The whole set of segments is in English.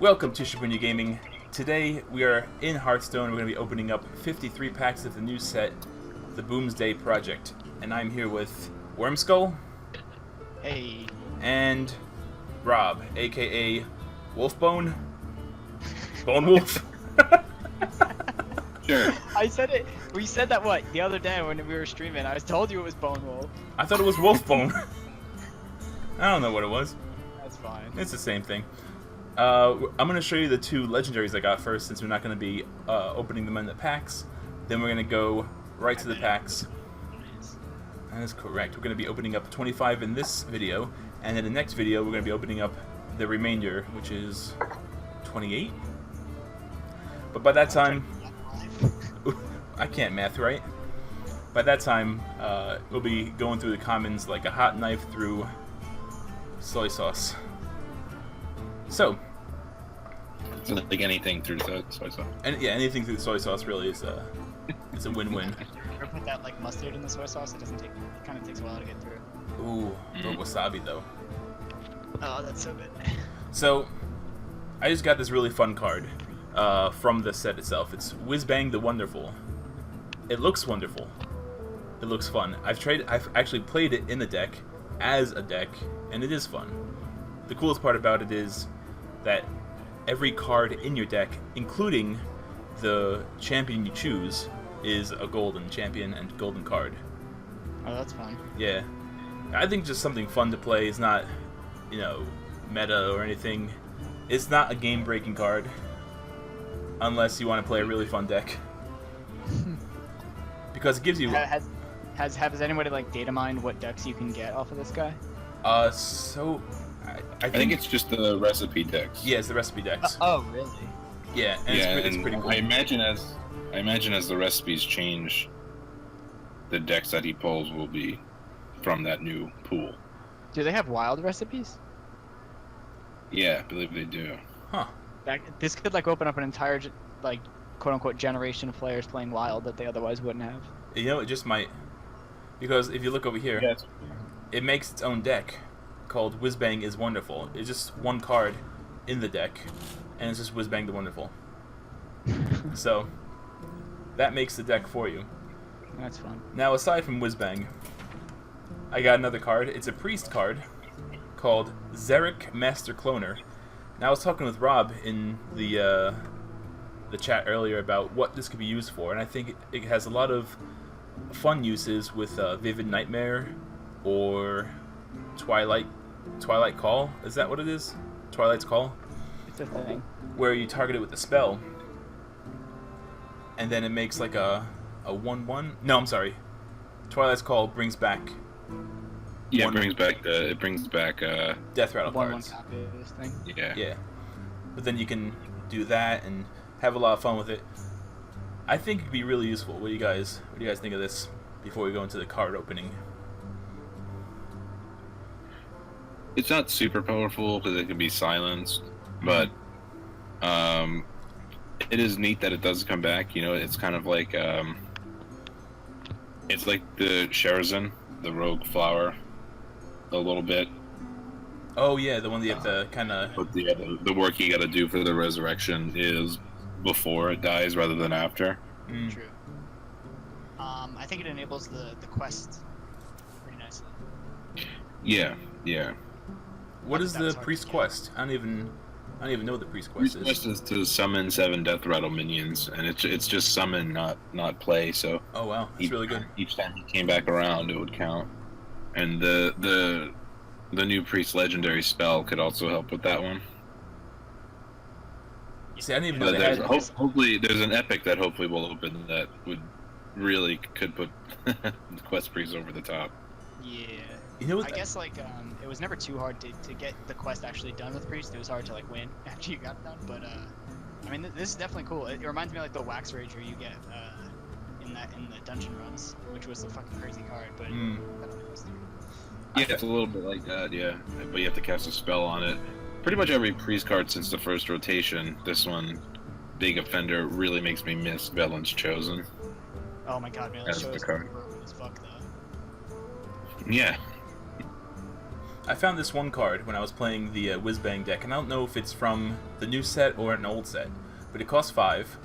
Welcome to Shabunia Gaming. Today we are in Hearthstone. We're going to be opening up 53 packs of the new set, the Boomsday project. And I'm here with Wormskull. Hey. And Rob, aka Wolfbone. BoneWolf. Sure. I said it. We said that the other day when we were streaming. I told you it was BoneWolf. I thought it was Wolfbone. I don't know what it was. That's fine. It's the same thing. I'm going to show you the two legendaries I got first, since we're not going to be opening them in the packs. Then we're going to go right to the packs. That is correct. We're going to be opening up 25 in this video, and in the next video we're going to be opening up the remainder, which is 28. But by that time, I can't math, right? By that time, we'll be going through the commons like a hot knife through soy sauce. So, like anything through the soy sauce. and yeah, anything through the soy sauce really is a win-win. Or put that like mustard in the soy sauce. It kind of takes a while to get through. Ooh, but wasabi though. Oh, that's so good. So, I just got this really fun card from the set itself. It's Whizbang the Wonderful. It looks wonderful. It looks fun. I've actually played it in the deck as a deck, and it is fun. The coolest part about it is that every card in your deck, including the champion you choose, is a golden champion and golden card. Oh, that's fun. Yeah. I think just something fun to play. Is not, meta or anything. It's not a game-breaking card. Unless you want to play a really fun deck. Because it gives you... Has anybody like data mined what decks you can get off of this guy? So... I think it's just the recipe decks. Yeah, it's the recipe decks. Oh, really? Yeah, and it's pretty cool. I imagine as the recipes change, the decks that he pulls will be from that new pool. Do they have wild recipes? Yeah, I believe they do. Huh. This could like open up an entire like quote unquote generation of players playing wild that they otherwise wouldn't have. It just might. Because if you look over here, Yes. it makes its own deck called Whizbang is Wonderful. It's just one card in the deck, and it's just Whizbang the Wonderful. So, that makes the deck for you. That's fun. Now, aside from Whizbang, I got another card. It's a priest card called Xeric Master Cloner. Now, I was talking with Rob in the chat earlier about what this could be used for, and I think it has a lot of fun uses with Vivid Nightmare or Twilight Call. Is that what it is? Twilight's Call? It's a thing. Where you target it with a spell, and then it makes like a 1/1. No, I'm sorry. Twilight's Call brings back. Yeah, it brings back Death Rattle 1/1 cards. copy of this thing. Yeah. Yeah, but then you can do that and have a lot of fun with it. I think it'd be really useful. What do you guys think of this? Before we go into the card opening. It's not super powerful because it can be silenced, but it is neat that it does come back. It's kind of like it's like the Sherazin, the Rogue Flower, a little bit. Oh yeah, the one that you have to kind of. But the work you got to do for the resurrection is before it dies rather than after. True. I think it enables the quest pretty nicely. Yeah. What is the That's hard priest to get. quest? I don't even know what the priest quest Priest is. quest is to summon 7 Death Rattle minions, and it's just summon, not play. So Oh wow, that's really good. Each time he came back around, it would count. And the new priest legendary spell could also help with that one. See, I didn't even know But they had. hopefully there's an epic that hopefully will open that could put the quest priest over the top. Yeah. You know what? I guess it was never too hard to get the quest actually done with priest. It was hard to like win after you got it done, but I mean this is definitely cool. It reminds me of like the Wax Rager you get in the dungeon runs, which was a fucking crazy card, but that only goes through. Yeah, it's a little bit like that, yeah. But you have to cast a spell on it. Pretty much every priest card since the first rotation, this one, Big Offender, really makes me miss Velen's Chosen. Oh my god, man, that That's show the is card. broken as fuck though. Yeah. I found this one card when I was playing the Whizbang deck, and I don't know if it's from the new set or an old set, but it costs 5,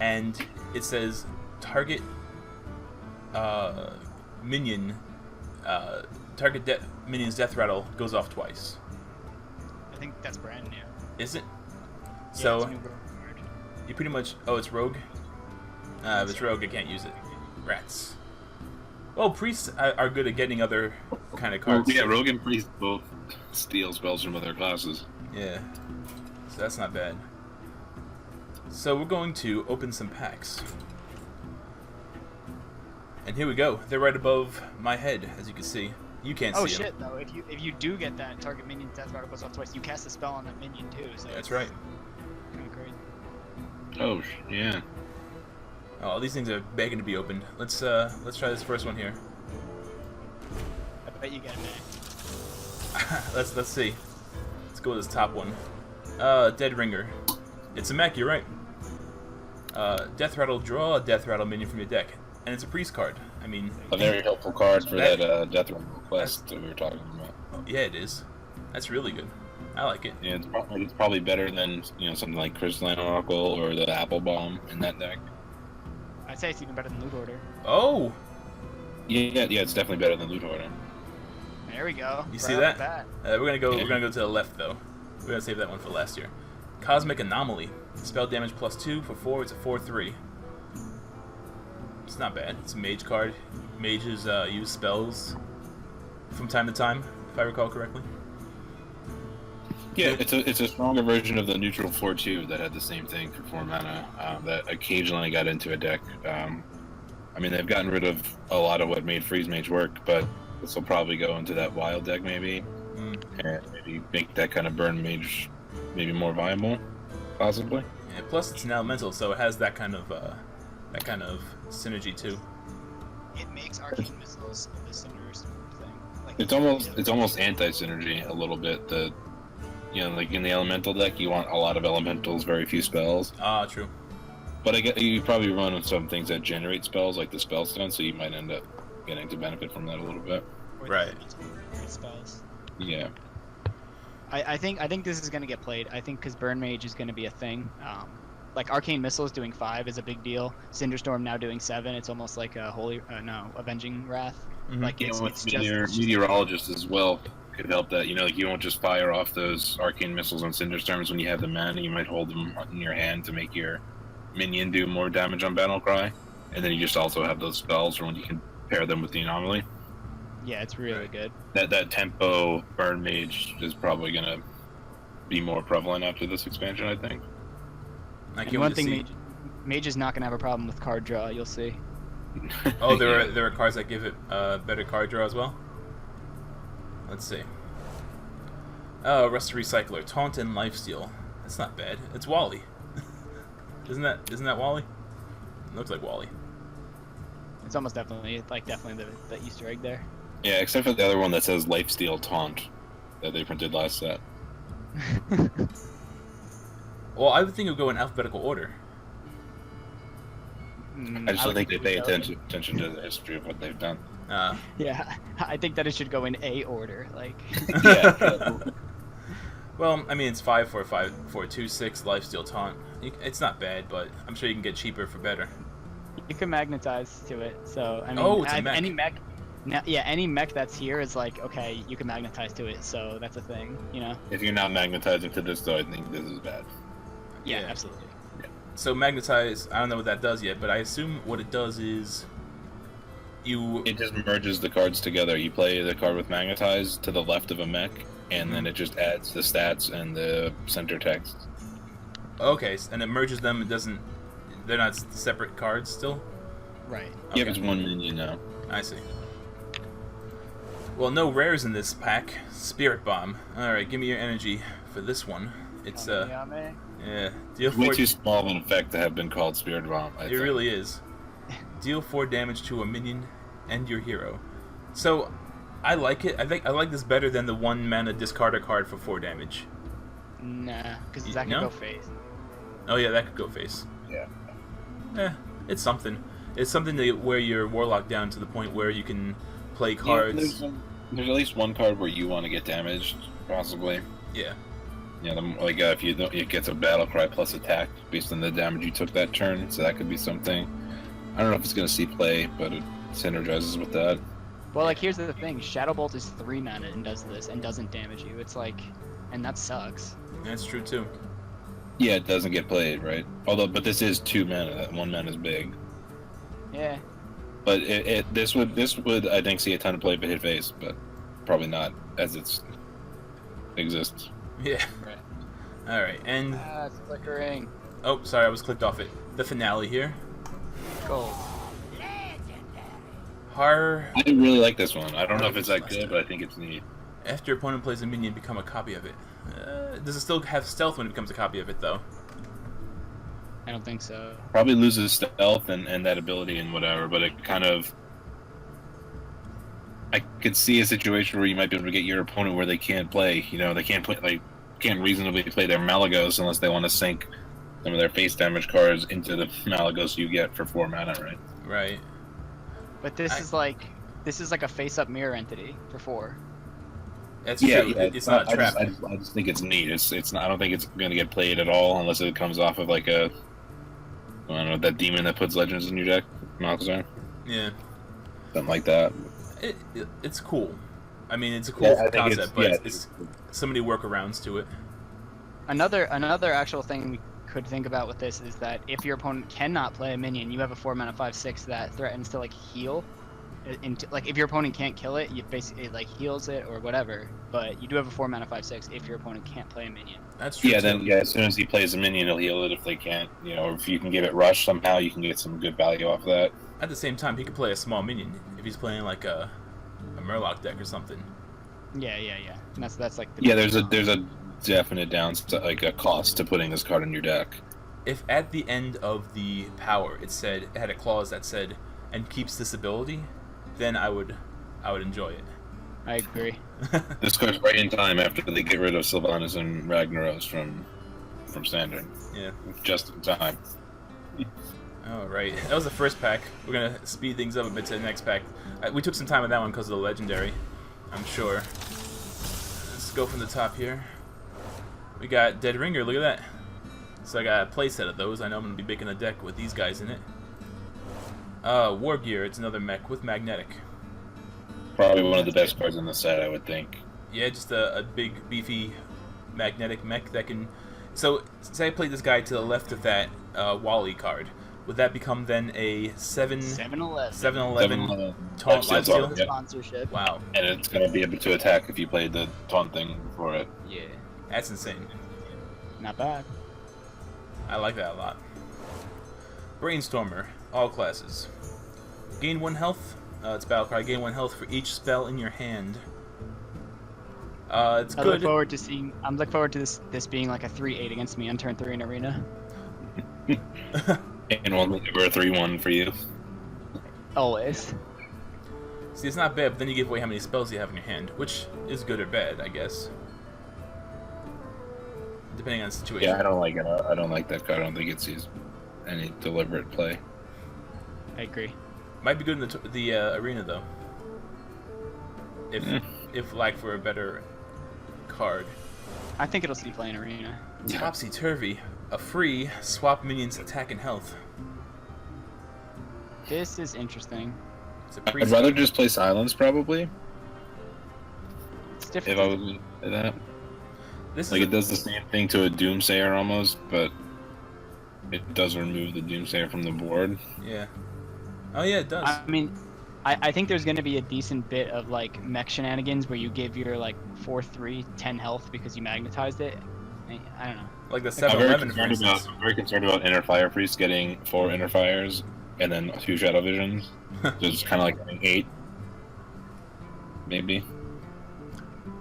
and it says target minion, minion's death rattle goes off twice. I think that's brand new. Is it? Yeah, So it's a new card. you pretty much. Oh, it's rogue. If it's rogue, I can't use it. Rats. Well, priests are good at getting other kind of cards. Yeah, rogue and priest both steal spells from other classes. Yeah. So that's not bad. So we're going to open some packs. And here we go. They're right above my head, as you can see. You can't Oh see them. shit! Though, if you do get that target minion's death rattle goes off twice, you cast a spell on that minion too. So That's right. Kind of crazy. Oh, yeah. Oh, these things are begging to be opened. Let's try this first one here. I bet you get a mech. let's see. Let's go with this top one. Dead Ringer. It's a mech, you're right. Death Rattle, draw a Death Rattle minion from your deck. And it's a priest card. I mean... A very helpful card for that Death Rattle quest that we were talking about. Yeah, it is. That's really good. I like it. Yeah, it's probably better than, something like Crystalline Oracle or the Apple Bomb in that deck. I'd say it's even better than Loot Order. Oh! Yeah, it's definitely better than Loot Order. There we go. You see Right that? off We're gonna go to the left though. We're gonna save that one for last year. Cosmic Anomaly. Spell damage +2 for 4. It's a 4/3. It's not bad. It's a mage card. Mages use spells from time to time, if I recall correctly. Yeah, it's a stronger version of the neutral 4/2 that had the same thing for 4 mana that occasionally got into a deck. I mean, they've gotten rid of a lot of what made Freeze Mage work, but this will probably go into that wild deck maybe, and maybe make that kind of burn mage maybe more viable, possibly. Yeah, plus it's an elemental, so it has that kind of synergy too. It makes Arcane Missiles a similar thing. Like, It's almost anti-synergy a little bit. Like in the elemental deck, you want a lot of elementals, very few spells. Ah, true. But I guess you probably run with some things that generate spells, like the Spellstone, so you might end up getting to benefit from that a little bit. or Right. the spells. Yeah. I think this is gonna get played. I think because Burn Mage is gonna be a thing. Like Arcane Missiles doing 5 is a big deal. Cinderstorm now doing 7. It's almost like a Avenging Wrath. Mhm. Like it's Meteorologist as well could help that. Like you won't just fire off those Arcane Missiles on Cinderstorms when you have the mana. You might hold them in your hand to make your minion do more damage on Battlecry, and then you just also have those spells when you can pair them with the Anomaly. Yeah, it's really good. That tempo Burn Mage is probably gonna be more prevalent after this expansion, I think. I And can't one wait to thing, see. Mage is not gonna have a problem with card draw. You'll see. Oh, there are cards that give it better card draw as well. Let's see. Oh, Rust Recycler, Taunt and Lifesteal. That's not bad. It's Wally. Isn't that Wally? It looks like Wally. It's almost definitely the Easter egg there. Yeah, except for the other one that says Lifesteal Taunt that they printed last set. Well, I would think it would go in alphabetical order. I just don't think they pay attention to the history of what they've done. Yeah, I think that it should go in A order. Like. Yeah. Well, I mean, it's 5 for 5 for 2/6 Lifesteal Taunt. It's not bad, but I'm sure you can get cheaper for better. You can magnetize to it, so I mean, Oh, it's a mech. any mech. Any mech that's here is like, okay, you can magnetize to it, so that's a thing, If you're not magnetizing to this, though, I think this is bad. Yeah, Yeah. absolutely. So magnetize, I don't know what that does yet, but I assume what it does is It just merges the cards together. You play the card with magnetize to the left of a mech, and then it just adds the stats and the center text. Okay, and it merges them. They're not separate cards still. Right. Yeah, Okay. it's one minion now. I see. Well, no rares in this pack. Spirit Bomb. All right, give me your energy for this one. It's yeah, deal It's way 4. too small of an effect to have been called Spirit Bomb. I It think. really is. Deal 4 damage to a minion and your hero. So, I like it. I like this better than the 1 mana discarder card for 4 damage. Nah, because that can No? go face. Oh yeah, that could go face. Yeah. It's something. It's something to wear your warlock down to the point where you can play cards. There's at least one card where you want to get damaged, possibly. Yeah. Yeah, like if you don't, it gets a battle cry plus attack based on the damage you took that turn, so that could be something. I don't know if it's gonna see play, but it synergizes with that. Well, like here's the thing: Shadow Bolt is 3 mana and does this and doesn't damage you. It's like, and that sucks. That's true too. Yeah, it doesn't get played, right? But this is 2 mana. That 1 mana is big. Yeah. But this would I think see a ton of play if it hit face, but probably not as it exists. Yeah. Right. All right, and It's flickering. oh, sorry, I was clicked off it. The finale here. Gold. Har. I really like this one. I don't know if it's that good, but I think it's neat. After your opponent plays a minion, become a copy of it. Does it still have stealth when it becomes a copy of it, though? I don't think so. Probably loses stealth and that ability and whatever, but it kind of. I could see a situation where you might be able to get your opponent where they can't play. You know, they can't play, like, can't reasonably play their Malagos unless they want to sink some of their face damage cards into the Malagos you get for 4 mana, right? Right. But this is like a face-up mirror entity for 4. That's true. Yeah, It's not a trap. I just think it's neat. It's not. I don't think it's going to get played at all unless it comes off of like a. I don't know, that demon that puts legends in your deck, Malazar. Yeah. Something like that. It's cool. I mean, it's a cool concept, but it's so many workarounds to it. Another actual thing we could think about with this is that if your opponent cannot play a minion, you have a 4 mana 5/6 that threatens to like heal. Like if your opponent can't kill it, you basically like heals it or whatever. But you do have a 4 mana 5/6 if your opponent can't play a minion. That's true. Yeah, too. then as soon as he plays a minion, he'll heal it if they can't. You know, or if you can give it rush somehow, you can get some good value off that. At the same time, he could play a small minion if he's playing like a Murloc deck or something. Yeah. And that's like. The Yeah, there's a definite downside, like a cost to putting this card in your deck. If at the end of the power it had a clause that said and keeps this ability, then I would enjoy it. I agree. This card's right in time after they get rid of Sylvanas and Ragnaros from Standard. Yeah. Just in time. All right, that was the first pack. We're gonna speed things up a bit to the next pack. We took some time on that one because of the legendary, I'm sure. Let's go from the top here. We got Dead Ringer. Look at that. So I got a playset of those. I know I'm gonna be making a deck with these guys in it. War Gear. It's another mech with magnetic. Probably one of the best cards in the set, I would think. Yeah, just a big, beefy, magnetic mech that can... So, say I played this guy to the left of that Wally card. Would that become then a 7/11 taunt lifesteal? Yep. Sponsorship. Wow. And it's going to be able to attack if you played the taunt thing before it. Yeah. That's insane. Not bad. I like that a lot. Brainstormer. All classes. Gain 1 health. It's battle cry. Gain 1 health for each spell in your hand. It's I'm good. looking forward to this being like a 3/8 against me on turn 3 in Arena. And one over a 3/1 for you. Always. See, it's not bad, but then you give away how many spells you have in your hand, which is good or bad, I guess. Depending on the situation. Yeah, I don't like it. I don't like that card. I don't think it sees any deliberate play. I agree. Might be good in the arena though. If like for a better card. I think it'll see play in Arena. Topsy Turvy, a free swap minions attack and health. This is interesting. It's a I'd rather just play Silence probably. It's If different. I was at that. This Like is it does the same thing to a Doomsayer almost, but it does remove the Doomsayer from the board. yeah. Oh yeah, it does. I mean, I think there's going to be a decent bit of like mech shenanigans where you give your like 4/3 10 health because you magnetized it. I don't know. Like the I'm very 7/11 for instance. concerned about Inner Fire Priest getting 4 Inner Fires and then 2 Shadow Visions. So it's kind of like having 8, maybe.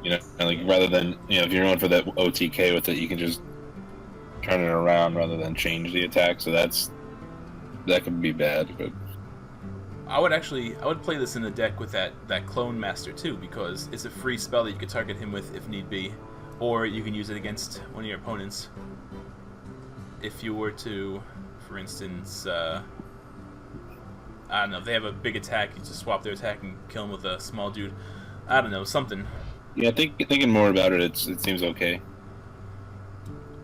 You know, and like rather than if you're going for that OTK with it, you can just turn it around rather than change the attack. So that could be bad, but. I would play this in the deck with that Clone Master too, because it's a free spell that you could target him with if need be, or you can use it against one of your opponents. If you were to, for instance, I don't know, if they have a big attack, you just swap their attack and kill him with a small dude. I don't know, something. Yeah, thinking more about it, it seems okay.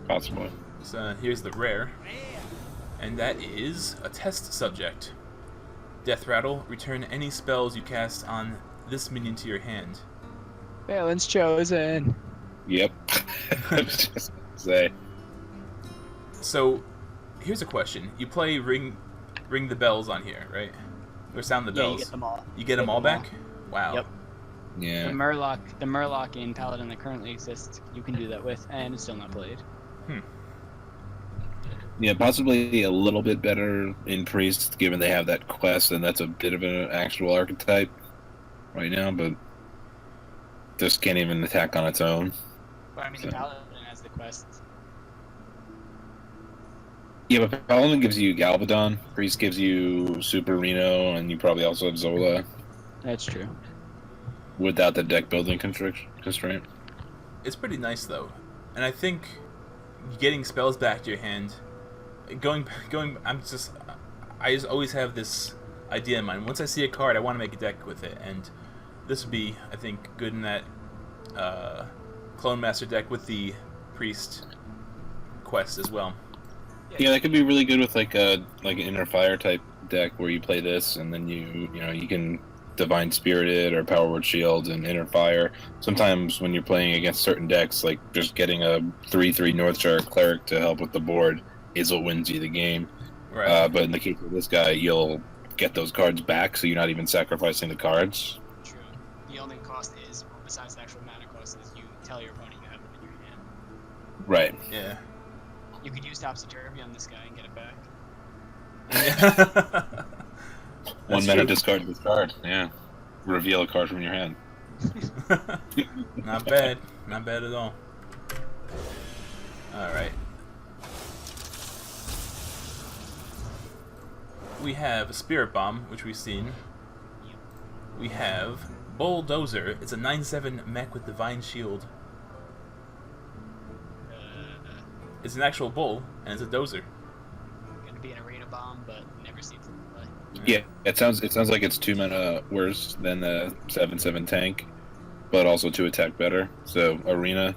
Possibly. So here's the rare, and that is a test subject. Death Rattle. Return any spells you cast on this minion to your hand. Balance chosen. Yep. I was just gonna say. So, here's a question. You play ring the bells on here, right? Or sound the Yeah, bells. you get them all. You get them all back? Wow. Yep. Yeah. The Murloc in Paladin that currently exists, you can do that with, and it's still not played. Yeah, possibly a little bit better in Priest, given they have that quest, and that's a bit of an actual archetype right now, but just can't even attack on its own. But I mean, So. the Paladin has the quest. Yeah, but Paladin gives you Galvadon, Priest gives you Super Reno, and you probably also have Zola That's true. without the deck building constraint. It's pretty nice though, and I think getting spells back to your hand, going. I just always have this idea in mind. Once I see a card, I want to make a deck with it, and this would be, I think, good in that Clone Master deck with the Priest quest as well. Yeah, that could be really good with like an Inner Fire type deck where you play this, and then you can Divine Spirited or Power Word Shield and Inner Fire. Sometimes when you're playing against certain decks, like just getting a 3/3 Northshire Cleric to help with the board is what wins you the game. Right. But in the case of this guy, you'll get those cards back, so you're not even sacrificing the cards. True. The only cost is, besides the actual mana cost, is you tell your opponent you have them in your hand. Right. Yeah. You could use Topsy-Turvy on this guy and get it back. One That's mana true. discard this card. Yeah. Reveal a card from your hand. Not bad. Not bad at all. Alright. We have a Spirit Bomb, which we've seen. We have Bulldozer. It's a 9/7 mech with Divine Shield. It's an actual bull, and it's a dozer. Gonna be an arena bomb, but never seen it play. Yeah, it sounds like it's 2 mana worse than the 7/7 tank, but also 2 attack better. So Arena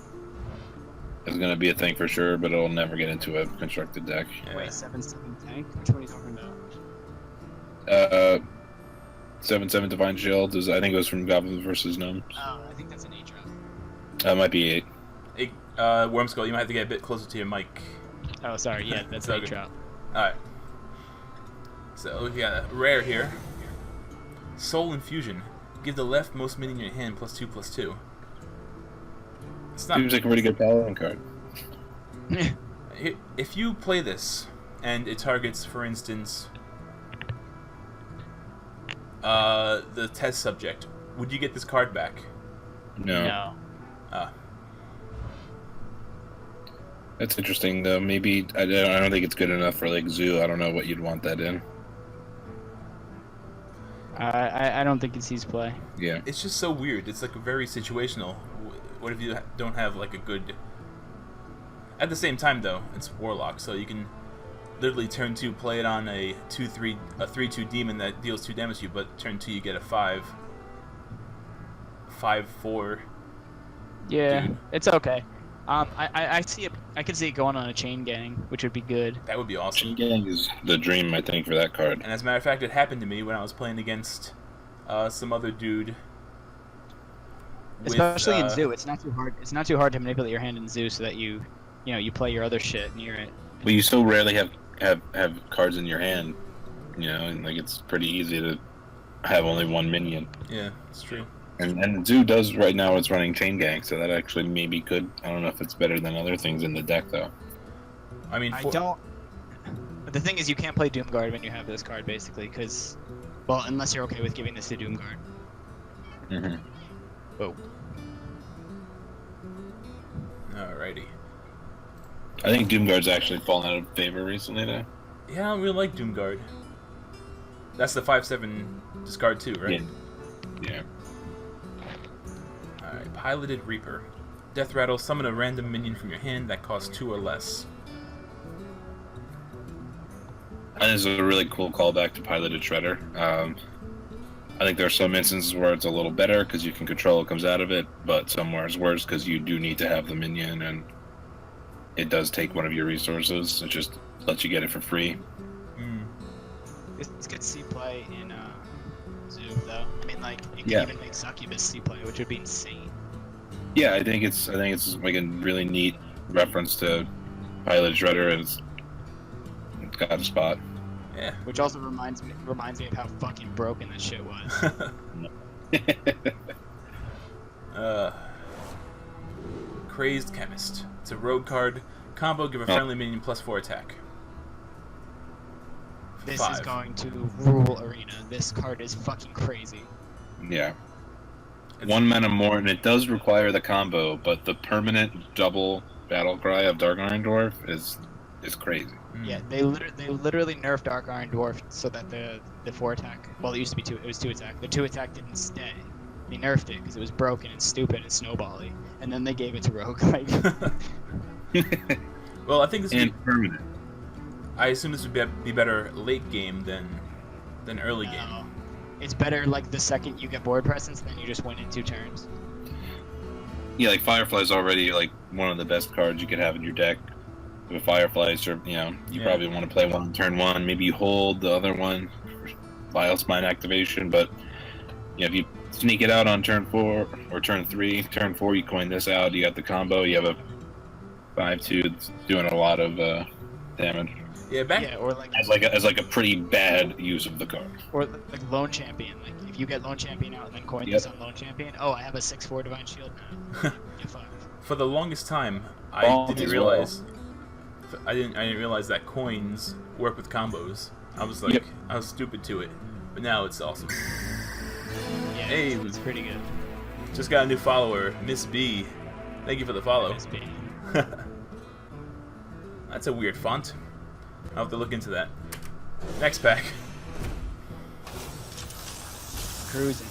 is going to be a thing for sure, but it'll never get into a constructed deck. Yeah. Wait, 7/7 tank? Which one are you talking about? 7/7 Divine Shield is, I think it was from Goblins versus Gnomes. Oh, I think that's an 8-drop. That might be 8. Hey, Wormskull, you might have to get a bit closer to your mic. Oh, sorry, yeah, that's an Okay. 8-drop. Alright. So we got a rare here. Soul Infusion. Give the leftmost minion in your hand +2/+2. It's not. Seems like a pretty good Paladin card. If you play this and it targets, for instance, the test subject, would you get this card back? No. Ah, That's interesting, though. Maybe, I don't think it's good enough for like Zoo. I don't know what you'd want that in. I don't think it sees play. Yeah. it's just so weird. It's like very situational. What if you don't have like a good? At the same time, though, it's Warlock, so you can literally turn 2 play it on a 3/2 demon that deals 2 damage to you, but turn 2 you get a 5/4. Yeah, Dude. it's okay. I see it. I could see it going on a chain gang, which would be good. That would be awesome. Chain Gang is the dream, I think, for that card. And as a matter of fact, it happened to me when I was playing against some other dude. with, Especially in Zoo, it's not too hard. It's not too hard to manipulate your hand in Zoo so that you play your other shit near it. But you so rarely have cards in your hand, and like it's pretty easy to have only one minion. Yeah, it's true. And Zoo does right now. It's running Chain Gang, so that actually maybe could. I don't know if it's better than other things in the deck though. I mean, I don't. But the thing is, you can't play Doomguard when you have this card, basically, because, well, unless you're okay with giving this to Doomguard. Mm-hmm. Oh. Alrighty. I think Doomguard's actually fallen out of favor recently, though. Yeah, I don't really like Doomguard. That's the 5/7 discard too, right? Yeah. Alright, Piloted Reaper. Death Rattle, summon a random minion from your hand that costs 2 or less. And this is a really cool callback to Piloted Shredder. I think there are some instances where it's a little better because you can control what comes out of it, but somewhere it's worse because you do need to have the minion, and it does take one of your resources. It just lets you get it for free. It's good C play in Zoo though. I mean, like it can Yeah. even make Succubus C play, which would be insane. Yeah, I think it's like a really neat reference to Pilot Shredder, and it's got a spot. Yeah. Which also reminds me of how fucking broken that shit was. Crazed Chemist. It's a rogue card. Combo, give a friendly minion +4 attack. This 5. is going to rule Arena. This card is fucking crazy. Yeah. 1 mana more, and it does require the combo, but the permanent double battle cry of Dark Iron Dwarf is crazy. Yeah, they literally nerfed Dark Iron Dwarf so that the 4 attack, well, it used to be 2, it was 2 attack. The 2 attack didn't stay. They nerfed it because it was broken and stupid and snowbally, and then they gave it to Rogue. Like, Well, I think this would And permanent. I assume this would be better late game than early game. no. It's better like the second you get board presence, then you just win in 2 turns. Yeah, like Firefly's already like one of the best cards you could have in your deck. With Fireflies, or you Yeah. probably want to play one on turn 1. Maybe you hold the other one for Vile Spine activation, but if you sneak it out on turn 4 or turn 3, turn 4 you coin this out. You got the combo. You have a 5/2 that's doing a lot of damage. Yeah, back. Yeah, or like As like a pretty bad use of the card. or like Lone Champion. Like if you get Lone Champion out and then coin this on Lone Champion, oh, I have a 6/4 Divine Shield now. Get 5. For the longest time, I Balls didn't as realize. I didn't realize that coins work with combos. I was like, I was stupid to it, but now it's awesome. Yeah, Hey, it's pretty good. Just got a new follower, Miss B. Thank you for the follow. MSB. That's a weird font. I'll have to look into that. Next pack. Cruising.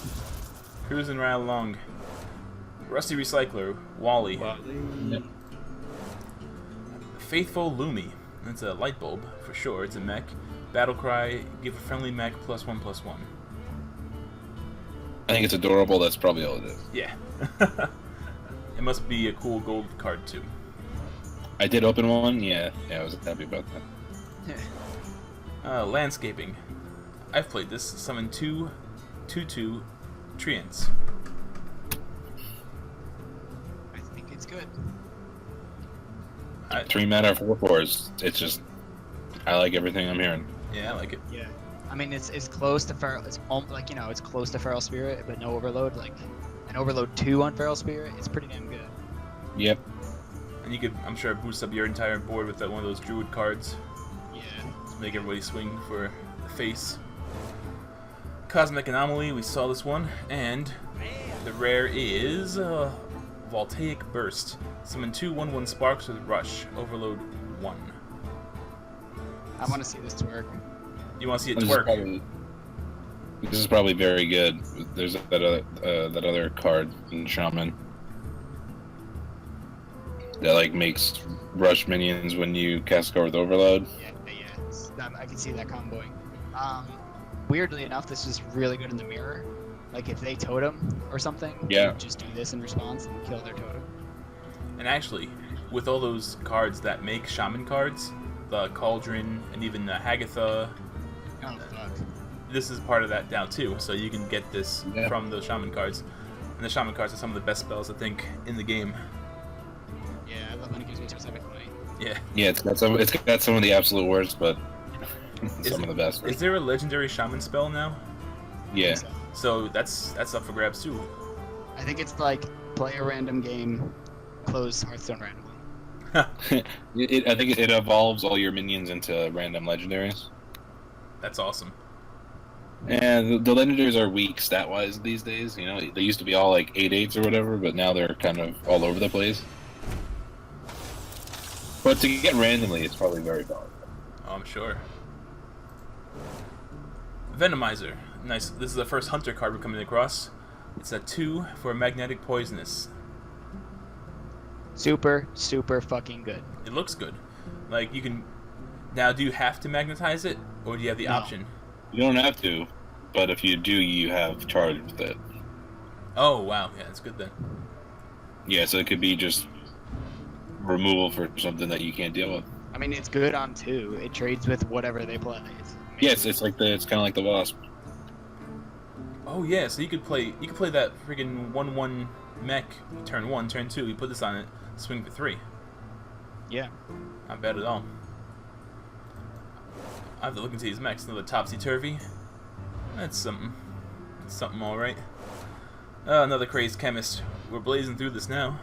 Cruising right along. Rusty Recycler, Wally. Yep. Faithful Lumi. That's a light bulb, for sure. It's a mech. Battle Cry, give a friendly mech +1/+1. I think it's adorable. That's probably all it is. Yeah. It must be a cool gold card, too. I did open one. Yeah, I was happy about that. Landscaping. I've played this. Summon 2/2 Treants. I think it's good. 3 mana 4/4s. It's just, I like everything I'm hearing. Yeah, I like it. Yeah. I mean, it's close to Feral. It's like it's close to Feral Spirit, but no Overload. Like an Overload 2 on Feral Spirit, it's pretty damn good. Yep. And you could, I'm sure, boost up your entire board with one of those Druid cards. Yeah. To make everybody swing for the face. Cosmic Anomaly, we saw this one. And the rare is Voltaic Burst. Summon 2/1/1 Sparks with Rush. Overload 1. I want to see this twerk. You want to see it This is twerk? This is probably very good. There's that other card in Shaman that like makes rush minions when you cast a card with Overload. Yeah. I can see that comboing. Weirdly enough, this is really good in the mirror. Like if they totem or something, Yeah. you just do this in response and kill their totem. And actually, with all those cards that make Shaman cards, the Cauldron and even the Hagatha, Oh fuck. this is part of that now too. So you can get this from those Shaman cards. And the Shaman cards are some of the best spells, I think, in the game. Yeah, I love when it gives me 2 7 play. Yeah. Yeah, it's got some of the absolute worst, but some of the best. Is there a legendary Shaman spell now? Yeah. So that's up for grabs too. I think it's like play a random game, close Hearthstone randomly. I think it evolves all your minions into random legendaries. That's awesome. And the legendaries are weak stat-wise these days. You know, they used to be all like 8/8s or whatever, but now they're kind of all over the place. But to get randomly, it's probably very powerful. Oh, I'm sure. Venomizer. Nice. This is the first Hunter card we're coming across. It's a 2 for Magnetic Poisonous. Super, super fucking good. It looks good. Like, you can... Now, do you have to magnetize it? Or do you have the No. option? You don't have to, but if you do, you have charge with it. Oh wow, yeah, that's good then. Yeah, so it could be just removal for something that you can't deal with. I mean, it's good on 2. It trades with whatever they play. Yes, it's kind of like the Wasp. Oh yeah, so you could play that friggin' 1/1 mech turn 1, turn 2. You put this on it, swing for 3. Yeah. Not bad at all. I have to look into these mechs. Another topsy-turvy. That's something. That's something all right. Another crazed chemist. We're blazing through this now.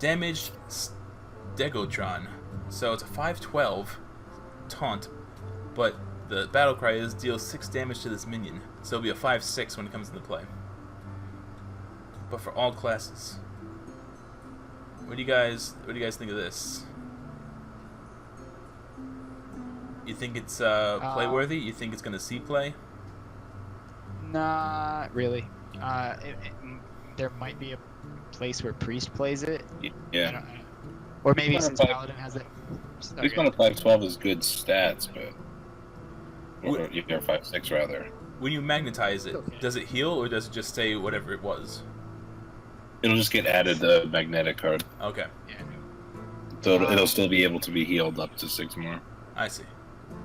Damaged Stegotron. So it's a 5/12 taunt, but the battle cry is deal 6 damage to this minion. So it'll be a 5/6 when it comes into play. But for all classes. What do you guys think of this? You think it's playworthy? You think it's gonna see play? Not really. There might be a place where Priest plays it. Yeah. Or maybe He's since gonna Paladin has it. At least on a 5/12 is good stats, but or 5/6 rather. When you magnetize it, Okay. does it heal or does it just stay whatever it was? It'll just get added the magnetic card, Okay, Yeah. so it'll still be able to be healed up to 6 more. I see.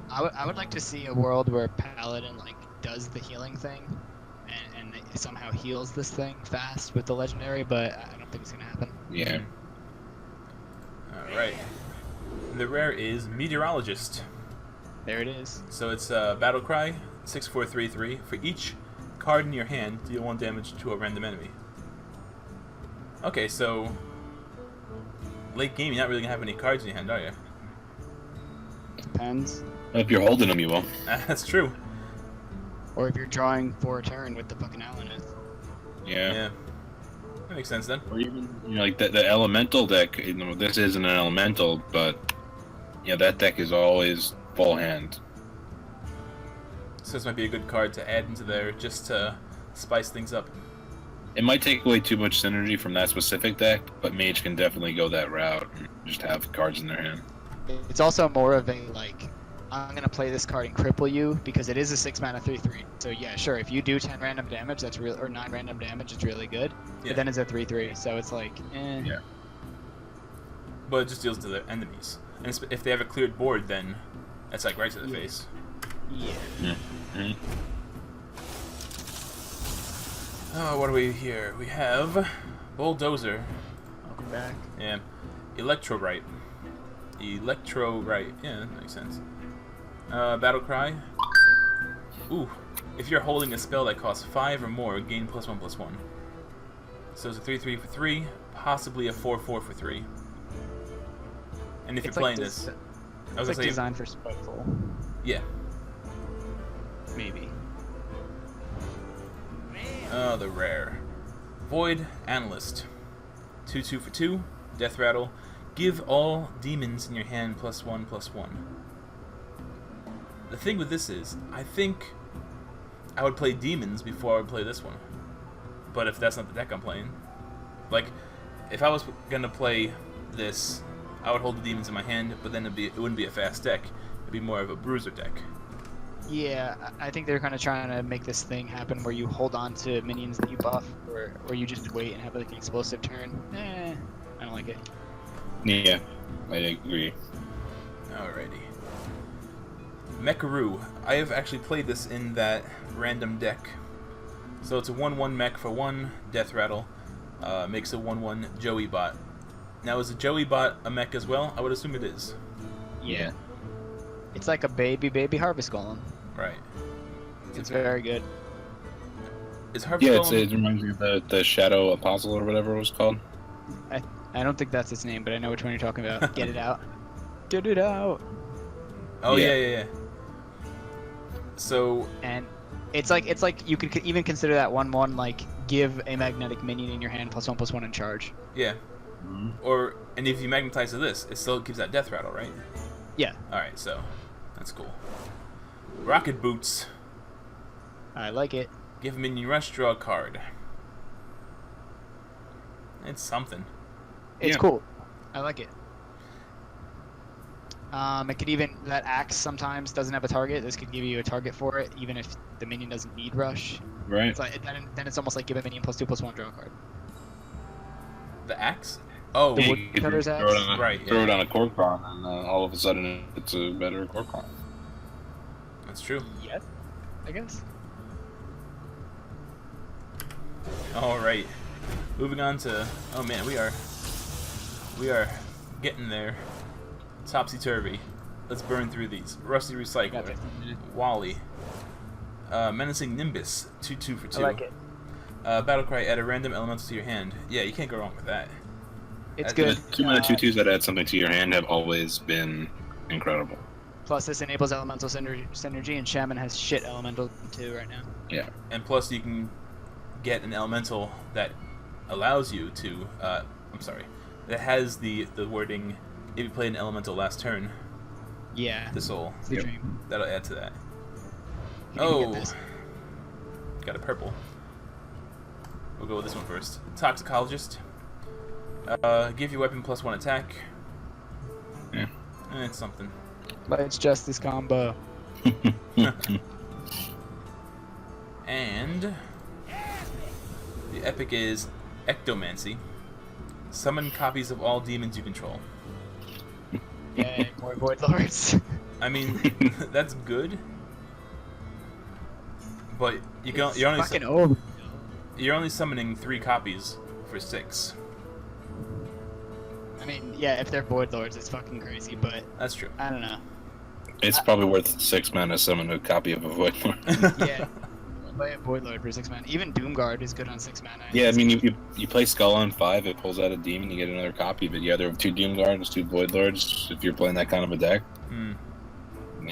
I would like to see a world where Paladin like does the healing thing, and it somehow heals this thing fast with the legendary, but I don't think it's gonna happen. Yeah. All right. The rare is Meteorologist. There it is. So it's Battle Cry 6/4/3/3. For each card in your hand, deal 1 damage to a random enemy. Okay, so late game, you're not really gonna have any cards in your hand, are you? Depends. If you're holding them, you will. That's true. Or if you're drawing for a turn with the fucking Alanith. Yeah. Yeah. That makes sense then. Or even like the elemental deck. This isn't an elemental, but that deck is always full hand. So this might be a good card to add into there just to spice things up. It might take away too much synergy from that specific deck, but Mage can definitely go that route. Just have cards in their hand. It's also more of a like, I'm gonna play this card and cripple you because it is a 6-mana 3/3. So yeah, sure, if you do 10 random damage, that's real, or 9 random damage, it's really good. Yeah. But then it's a 3/3, so it's like, Yeah. But it just deals to their enemies. And if they have a cleared board, then that's like right to the Yeah. face. Yeah. Mhm. Oh, what do we here? We have Bulldozer. Welcome back. Yeah. Electrorite. Electrorite. Yeah, that makes sense. Battle Cry. Ooh. If you're holding a spell that costs 5 or more, gain +1/+1. So it's a 3/3 for 3, possibly a 4/4 for 3. And if It's you're like playing this, I was It's gonna like say, designed for Spiteful. yeah. Maybe. Oh, the rare. Void Analyst. 2/2 for 2, Death Rattle. Give all demons in your hand +1/+1. The thing with this is, I think I would play demons before I would play this one. But if that's not the deck I'm playing, like, if I was gonna play this, I would hold the demons in my hand, but then it wouldn't be a fast deck. It'd be more of a bruiser deck. Yeah, I think they're kind of trying to make this thing happen where you hold on to minions that you buff, or you just wait and have like an explosive turn. I don't like it. Yeah, I agree. Alrighty. Mecharoo. I have actually played this in that random deck. So it's a 1/1 mech for 1, Death Rattle. Makes a 1/1 Joey bot. Now, is a Joey bot a mech as well? I would assume it is. Yeah. It's like a baby Harvest Golem. Right. It's very good. Is Harvest Yeah, Golem... it reminds me of the Shadow Apostle or whatever it was called. I don't think that's its name, but I know which one you're talking about. Get it out. Get it out. Oh, Yeah. yeah. So, And it's like you could even consider that 1/1 like give a magnetic minion in your hand +1/+1 in charge. yeah. Mhm. And if you magnetize to this, it still gives that Death Rattle, right? Yeah, Alright, so that's cool. Rocket Boots. I like it. Give a minion rush, draw a card. It's something. It's Yeah. cool. I like it. It could even that axe sometimes doesn't have a target. This could give you a target for it, even if the minion doesn't need rush. Right. It's like then it's almost like give a minion +2/+1 draw a card. The axe? Oh, The Yeah, wood you can cutter's throw axe? it on a, Right, throw yeah. it on a Korkron, and all of a sudden it's a better Korkron. that's true. Yes, I guess. All right, moving on to. Oh man, we are getting there. Topsy turvy. Let's burn through these. Rusty Got Recycler, 15 minutes. Wally, Menacing Nimbus, 2/2 for 2. I like it. Battlecry, add a random elemental to your hand. Yeah, you can't go wrong with that. It's That's good. The 2 mana 2/2s that add something to your hand have always been incredible. Plus, this enables elemental synergy, and Shaman has shit elemental too right now. Yeah. And plus, you can get an elemental that allows you to. That has the wording. If you play an elemental last turn, Yeah, the soul. it's the Yep. dream. That'll add to that. You can get Oh, this. got a purple. We'll go with this one first. Toxicologist. Give your weapon +1 attack. Yeah. It's something. Let's Justice combo. And the epic is Ectomancy. Summon copies of all demons you control. Yay, more Void Lords. I mean, that's good. But you're only summoning 3 copies for 6. I mean, yeah, if they're Void Lords, it's fucking crazy, but That's true. I don't know. It's probably worth 6 mana to summon a copy of a Void Lord. Yeah, play a Void Lord for 6 mana. Even Doomguard is good on 6 mana. Yeah, I mean, you play Skull on 5, it pulls out a demon, you get another copy, but you either have 2 Doomguards, 2 Void Lords, if you're playing that kind of a deck. Hmm.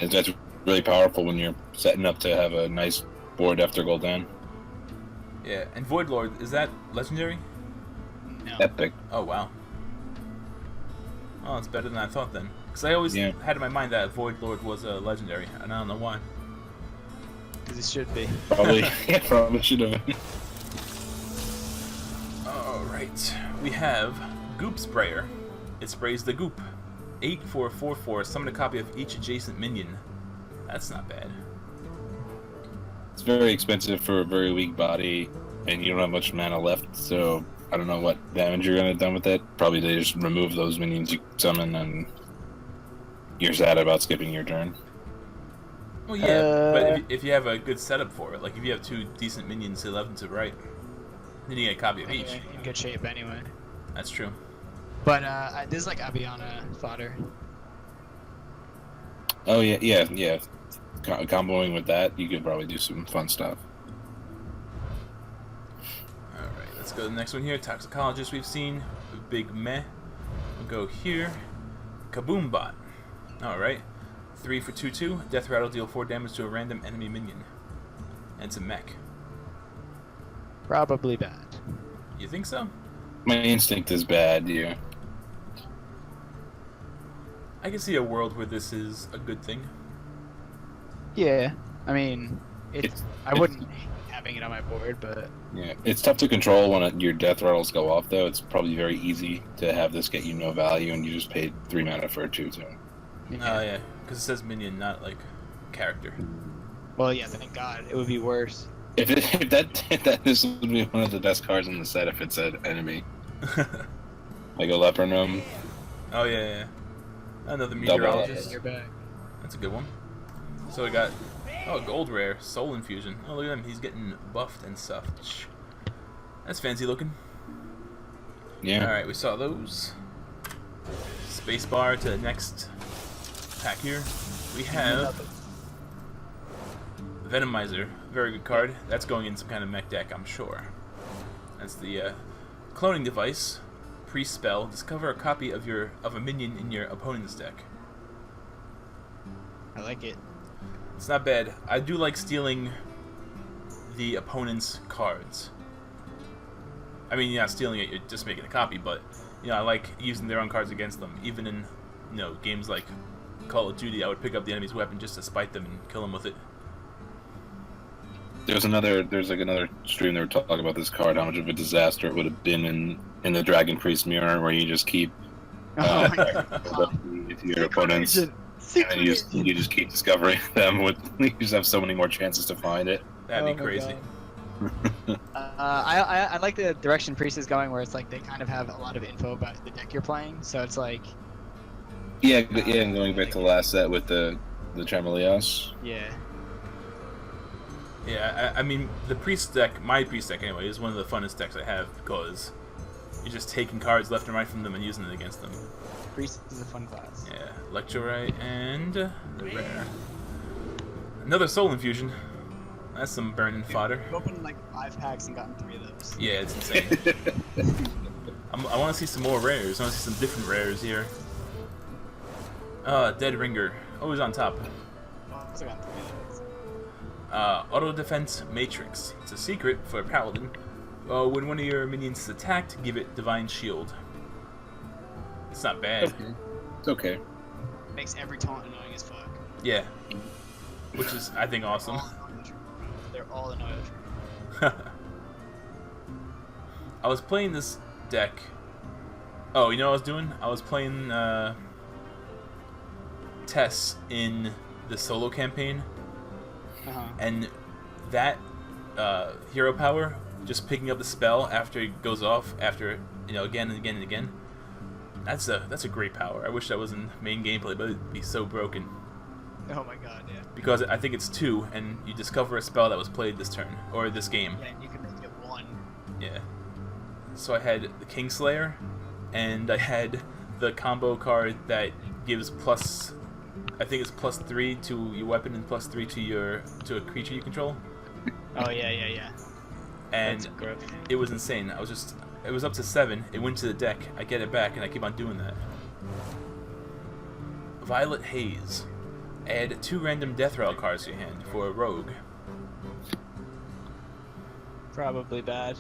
That's really powerful when you're setting up to have a nice board after Gul'dan. Yeah, and Void Lord, is that legendary? No. Epic. Oh, wow. Oh, it's better than I thought then. Because I always Yeah. had in my mind that Void Lord was a legendary, and I don't know why. Because it should be. Probably, yeah, probably should have been. Alright, we have Goop Sprayer. It sprays the goop. 8 for a 4/4, summon a copy of each adjacent minion. That's not bad. It's very expensive for a very weak body, and you don't have much mana left, so I don't know what damage you're gonna have done with it. Probably they just remove those minions you summon, and you're sad about skipping your turn. Well, yeah, but if you have a good setup for it, like if you have 2 decent minions to left and to right, then you get a copy of each. Anyway, in good shape anyway. That's true. But this is like Aviana fodder. Oh yeah. Comboing with that, you could probably do some fun stuff. Alright, let's go to the next one here. Toxicologist we've seen. Big meh. We'll go here. Kaboom Bot. Alright. 3 for 2/2. Death Rattle, deal 4 damage to a random enemy minion. And it's a mech. Probably bad. You think so? My instinct is bad, yeah. I can see a world where this is a good thing. Yeah, I mean, It's- I wouldn't hate having it on my board, but Yeah, it's tough to control when your death rattles go off, though. It's probably very easy to have this get you no value, and you just paid 3 mana for a 2/2. Oh, yeah. Because it says minion, not like character. Well, yeah, thank God. It would be worse. If that this would be one of the best cards in the set if it said enemy, like a leper gnome. Oh, yeah. Another Double. meteorologist. You're back. That's a good one. So we got, gold rare, soul infusion. Oh, look at him. He's getting buffed and stuff. That's fancy looking. Yeah. Alright, we saw those. Spacebar to the next pack here. We have Venomizer. Very good card. That's going in some kind of mech deck, I'm sure. That's the cloning device. Pre-spell. Discover a copy of a minion in your opponent's deck. I like it. It's not bad. I do like stealing the opponent's cards. I mean, you're not stealing it, you're just making a copy, but, I like using their own cards against them. Even in, games like Call of Duty, I would pick up the enemy's weapon just to spite them and kill them with it. There's like another stream they were talking about this card, how much of a disaster it would have been in the Dragon Priest mirror, where you just keep Oh my God. to your opponents. And you just keep discovering them. You just have so many more chances to find it. That'd be crazy. I like the direction Priest is going, where it's like they kind of have a lot of info about the deck you're playing, so it's like. Yeah, and going back to the last set with the Tremelios. Yeah. Yeah, I mean, the Priest deck, my Priest deck anyway, is one of the funnest decks I have because you're just taking cards left and right from them and using it against them. Priest is a fun class. Yeah, Electrolyte and the rare. Another Soul Infusion. That's some burning fodder. I've opened like 5 packs and gotten 3 of those. Yeah, it's insane. I want to see some more rares. I want to see some different rares here. Dead Ringer. Always on top. I've also gotten 3 of those. Auto Defense Matrix. It's a secret for a Paladin. When one of your minions is attacked, give it Divine Shield. It's not bad. Okay. It's okay. Makes every taunt annoying as fuck. Yeah. Which is, I think, awesome. They're all annoying. I was playing this deck. Oh, you know what I was doing? I was playing Tess in the solo campaign. And that hero power, just picking up the spell after it goes off, after, you know, again and again and again, that's a great power. I wish that was in main gameplay, but it'd be so broken. Oh my god, yeah. Because I think it's 2, and you discover a spell that was played this turn, or this game. Yeah, and you can make it 1. Yeah. So I had the Kingslayer, and I had the combo card that gives plus, I think it's +3 to your weapon and +3 to a creature you control. Oh yeah. And it was insane. It was up to 7. It went to the deck. I get it back, and I keep on doing that. Violet Haze. Add 2 random Death Rattle cards to your hand for a rogue. Probably bad.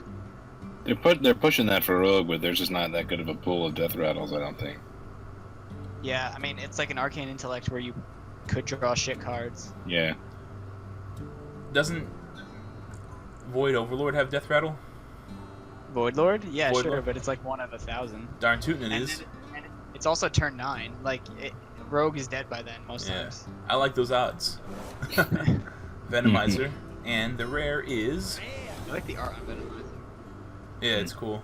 They're pushing that for rogue, but there's just not that good of a pool of Death Rattles, I don't think. Yeah, I mean, it's like an Arcane Intellect where you could draw shit cards. Yeah. Doesn't Void Overlord have Death Rattle? Void Lord? Yeah, Void sure, Lord? but it's like 1 of 1,000. Darn tootin' it is. And it's also turn 9. Like, Rogue is dead by then, most times. I like those odds. Venomizer. And the rare is... I like the art on Venomizer. Yeah, it's cool.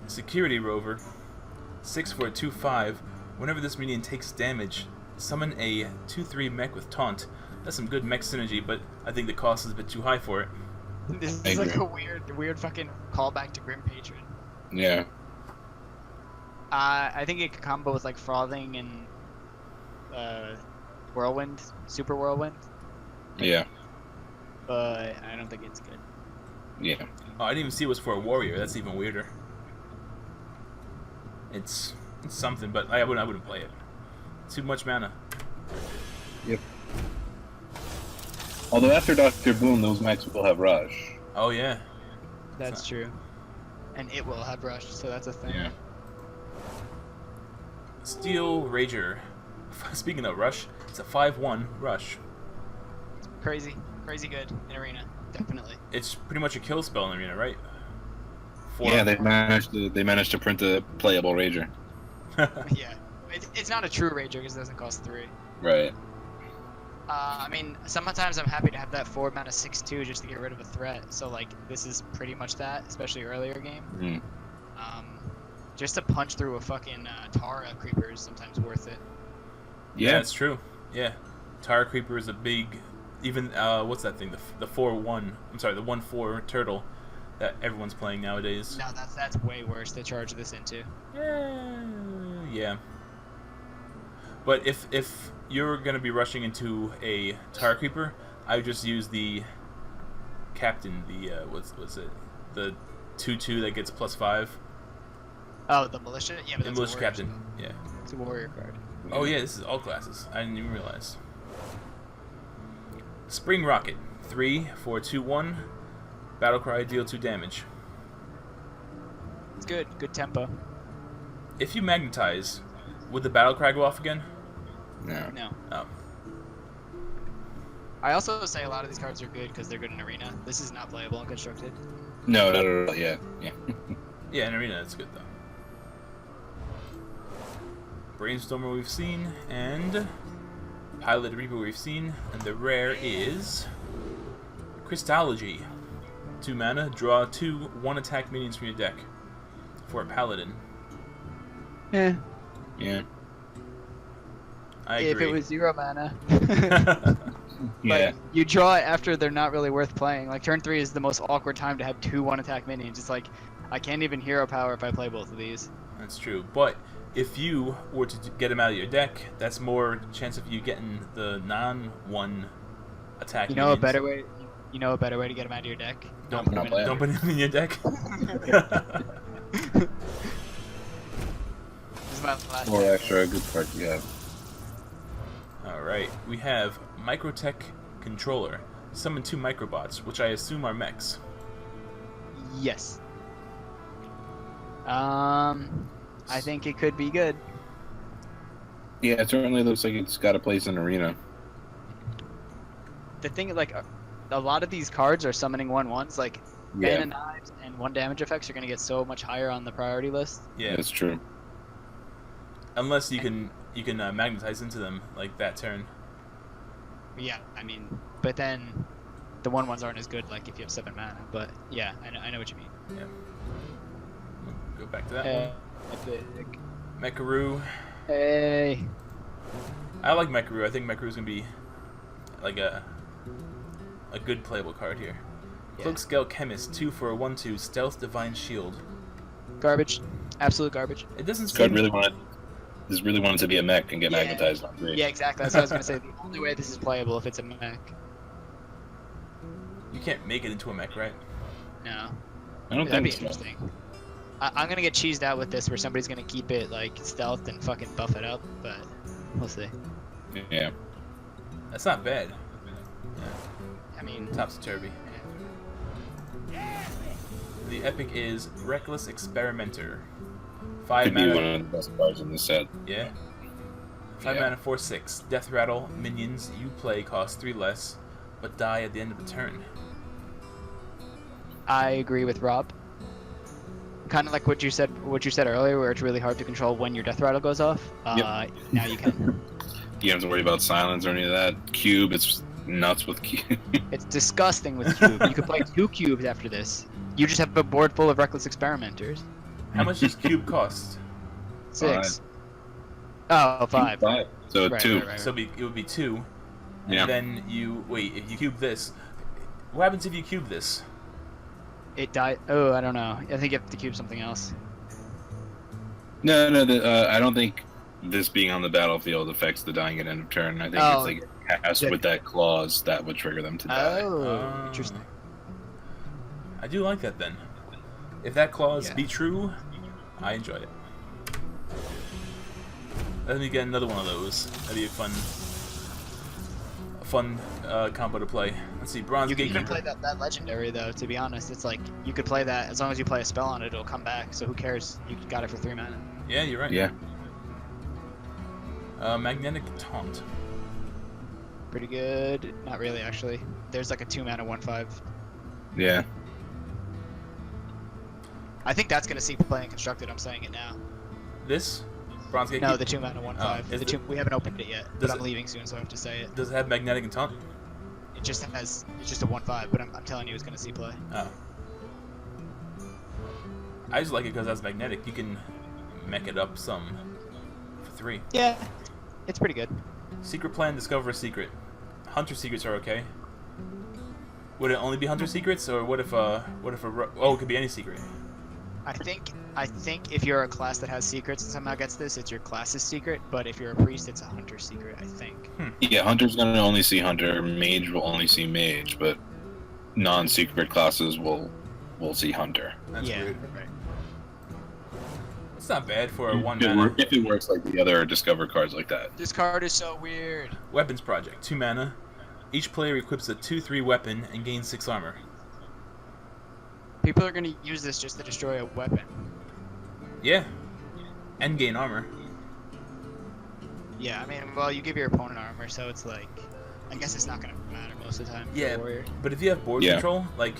Security Rover. 6 for a 2/5. Whenever this minion takes damage, summon a 2/3 mech with taunt. That's some good mech synergy, but I think the cost is a bit too high for it. This is like a weird fucking callback to Grim Patron. Yeah. I think it could combo with like Frothing and Whirlwind, Super Whirlwind. Yeah. But I don't think it's good. Yeah. Oh, I didn't even see it was for a warrior. That's even weirder. It's something, but I wouldn't play it. Too much mana. Yep. Although after Dr. Boom, those mechs will have rush. Oh yeah. That's true. And it will have rush, so that's a thing. Yeah. Steel Rager. Speaking of rush, it's a 5/1 rush. Crazy good in arena, definitely. It's pretty much a kill spell in arena, right? Yeah, they managed to print a playable Rager. Yeah, it's not a true Rager because it doesn't cost 3. Right. I mean, sometimes I'm happy to have that 4 mana 6/2 just to get rid of a threat. So like, this is pretty much that, especially earlier game. Mm. Just to punch through a fucking Tara creeper is sometimes worth it. Yeah, it's true. Yeah, Tara Creeper is a big, even what's that thing? The 4/1. I'm sorry, the 1/4 turtle that everyone's playing nowadays. No, that's way worse to charge this into. Yeah. But if you're gonna be rushing into a Tara Creeper, I would just use the Captain. The what's it? The 2/2 that gets +5. Oh, the Militia? Yeah, but The that's Militia a warrior, Captain. so Yeah. it's a warrior card. Oh yeah, this is all classes. I didn't even realize. Spring Rocket. 3 for 2/1. Battlecry, deal 2 damage. It's good tempo. If you magnetize, would the Battlecry go off again? No. Oh. I also say a lot of these cards are good because they're good in arena. This is not playable in constructed. No, not at all. Yeah. Yeah, in arena it's good though. Brainstormer we've seen, and Pilot Reaper we've seen, and the rare is Crystology. 2 mana, draw 2 1-attack minions from your deck for a Paladin. Yeah. Yeah. I If agree. it was 0 mana. Yeah. But you draw it after they're not really worth playing. Like turn 3 is the most awkward time to have 2 1-attack minions. It's like I can't even hero power if I play both of these. That's true, but if you were to get them out of your deck, that's more chance of you getting the non-1 attack. You know a minions. better way. You know a better way to get them out of your deck. Don't Not put play them in your deck. This is my last Or deck. extra good card you have. All right, we have Microtech Controller. Summon 2 Microbots, which I assume are mechs. Yes. I think it could be good. Yeah, it certainly looks like it's got a place in Arena. The thing, like, a lot of these cards are summoning 1/1s. Like, Yeah, Mana Knives and 1 damage effects are gonna get so much higher on the priority list. Yeah, that's true. unless you can magnetize into them like that turn. Yeah, I mean, but then the 1/1s aren't as good. Like if you have 7 mana. But yeah, I know what you mean. Yeah. Go back to that Epic. one. Mekaru. Hey. I like Mekaru. I think Mekaru's gonna be like a good playable card here. Yeah. Cloak Scale Chemist, 2 for a 1/2 Stealth Divine Shield. Garbage. Absolute garbage. It doesn't This card seem really wanted to be a mech and get Yeah. magnetized on 3. Yeah, exactly. That's what I was gonna say. The only way this is playable if it's a mech. you can't make it into a mech, right? No. I don't That'd be think so. interesting. I'm gonna get cheesed out with this, where somebody's gonna keep it like stealth and fucking buff it up, but we'll see. Yeah. That's not bad. I mean, Topsy turvy. The epic is Reckless Experimenter. 5 Could be mana. one of the best cards in the set. Yeah. 5 Yeah. mana, 4/6. Death Rattle. Minions you play cost 3 less, but die at the end of the turn. I agree with Rob. Kind of like what you said earlier, where it's really hard to control when your death rattle goes off. Yep. Now you can. You don't have to worry about silence or any of that. Cube, it's nuts with cube. It's disgusting with cube. You could play 2 cubes after this. You just have a board full of reckless experimenters. How much does Cube cost? 6. Oh, 5. 5. So Right, 2. right, right. So it would be 2. And Yeah. then you... Wait, if you cube this... What happens if you cube this? It died. Oh, I don't know. I think you have to cube something else. No, I don't think this being on the battlefield affects the dying at end of turn. I think Oh. it's like cast with that clause that would trigger them to die. Oh, interesting. I do like that then. If that clause Yeah. be true, I enjoy it. Let me get another one of those. That'd be a fun combo to play. Let's see, Bronze You can even Gatekeeper. play that legendary though. To be honest, it's like you could play that as long as you play a spell on it, it'll come back. So who cares? You got it for 3 mana. Yeah, you're right. Yeah. Magnetic Taunt. Pretty good. Not really, actually. There's like a 2 mana 1/5. Yeah. I think that's gonna see play in constructed. I'm saying it now. This? Bronze Gatekeeper? No, the 2 mana 1/5. is The two, we haven't opened it yet, Does but I'm it- leaving soon, so I have to say it. Does it have Magnetic and Taunt? It just has. It's just a 1/5, but I'm telling you, it's gonna see play. Oh. I just like it because that's magnetic. You can mech it up some for 3. Yeah, it's pretty good. Secret Plan, Discover a Secret. Hunter Secrets are okay. Would it only be Hunter Secrets, or what if oh, it could be any secret. I think if you're a class that has secrets and somehow gets this, it's your class's secret. But if you're a priest, it's a hunter secret. I think. Yeah, Hunter's gonna only see Hunter, Mage will only see Mage, but non-secret classes will see Hunter. That's yeah. weird. Right. It's not bad for a 1 If it mana. if it works like the other Discover cards like that. This card is so weird. Weapons Project, 2 mana. Each player equips a 2/3 weapon and gains 6 armor. People are gonna use this just to destroy a weapon. Yeah. And gain armor. Yeah, I mean, well, you give your opponent armor, so it's like, I guess it's not gonna matter most of the time. For Yeah, a warrior. but if you have board Yeah. control, like,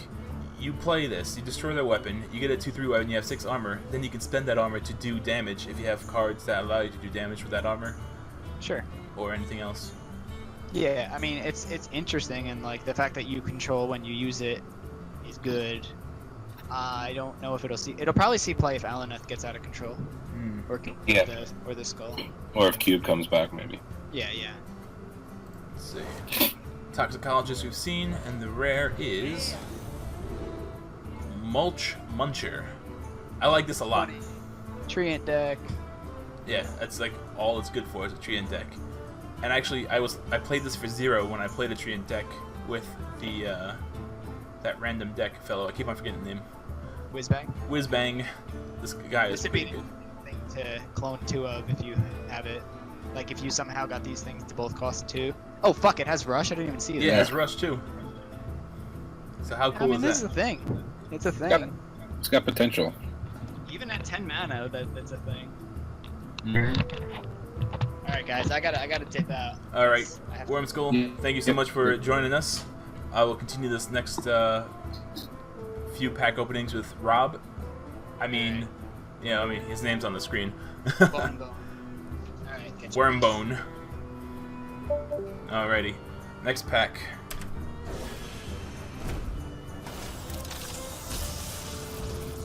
you play this, you destroy their weapon, you get a 2/3 weapon, you have 6 armor, then you can spend that armor to do damage if you have cards that allow you to do damage with that armor. Sure. Or anything else. Yeah, I mean, it's interesting, and like the fact that you control when you use it is good. I don't know if it'll probably see play if Alaneth gets out of control, or the skull, or if Cube comes back maybe. Yeah. Let's see. Toxicologist we've seen, and the rare is Mulch Muncher. I like this a lot. Treant deck. Yeah, that's like all it's good for is a Treant deck. And actually, I played this for 0 when I played a Treant deck with the that random deck fellow. I keep on forgetting the name. Whizbang. Whizbang. This guy is This would pretty be good. a thing to clone 2 of if you have it. Like if you somehow got these things to both cost 2. Oh fuck! It has rush. I didn't even see it. Yeah, it has rush too. So how cool is that? This is a thing. It's a thing. Yep. It's got potential. Even at 10 mana, that's a thing. Mm-hmm. All right, guys, I gotta dip out. All right, I have Wormskull, thank you so much for joining us. I will continue this next few pack openings with Rob. I mean, his name's on the screen. Bone. All right, catch you. Wormbone. Alrighty, next pack.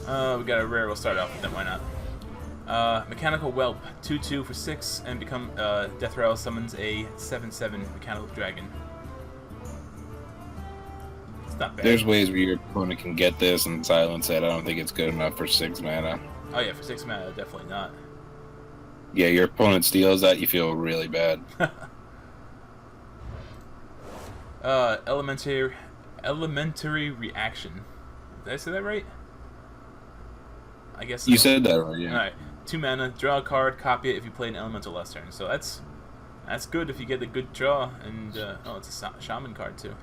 We got a rare. We'll start off with them. Why not? Mechanical Whelp, 2/2 for 6, and become Death Rattle summons a 7/7 Mechanical Dragon. It's not bad. There's ways where your opponent can get this and silence it. I don't think it's good enough for 6 mana. Oh yeah, for 6 mana, definitely not. Yeah, your opponent steals that, you feel really bad. Elementary Reaction. Did I say that right? I guess so. You said that right, yeah. Alright, 2 mana, draw a card, copy it if you play an elemental last turn. So that's good if you get a good draw, and oh, it's a shaman card too.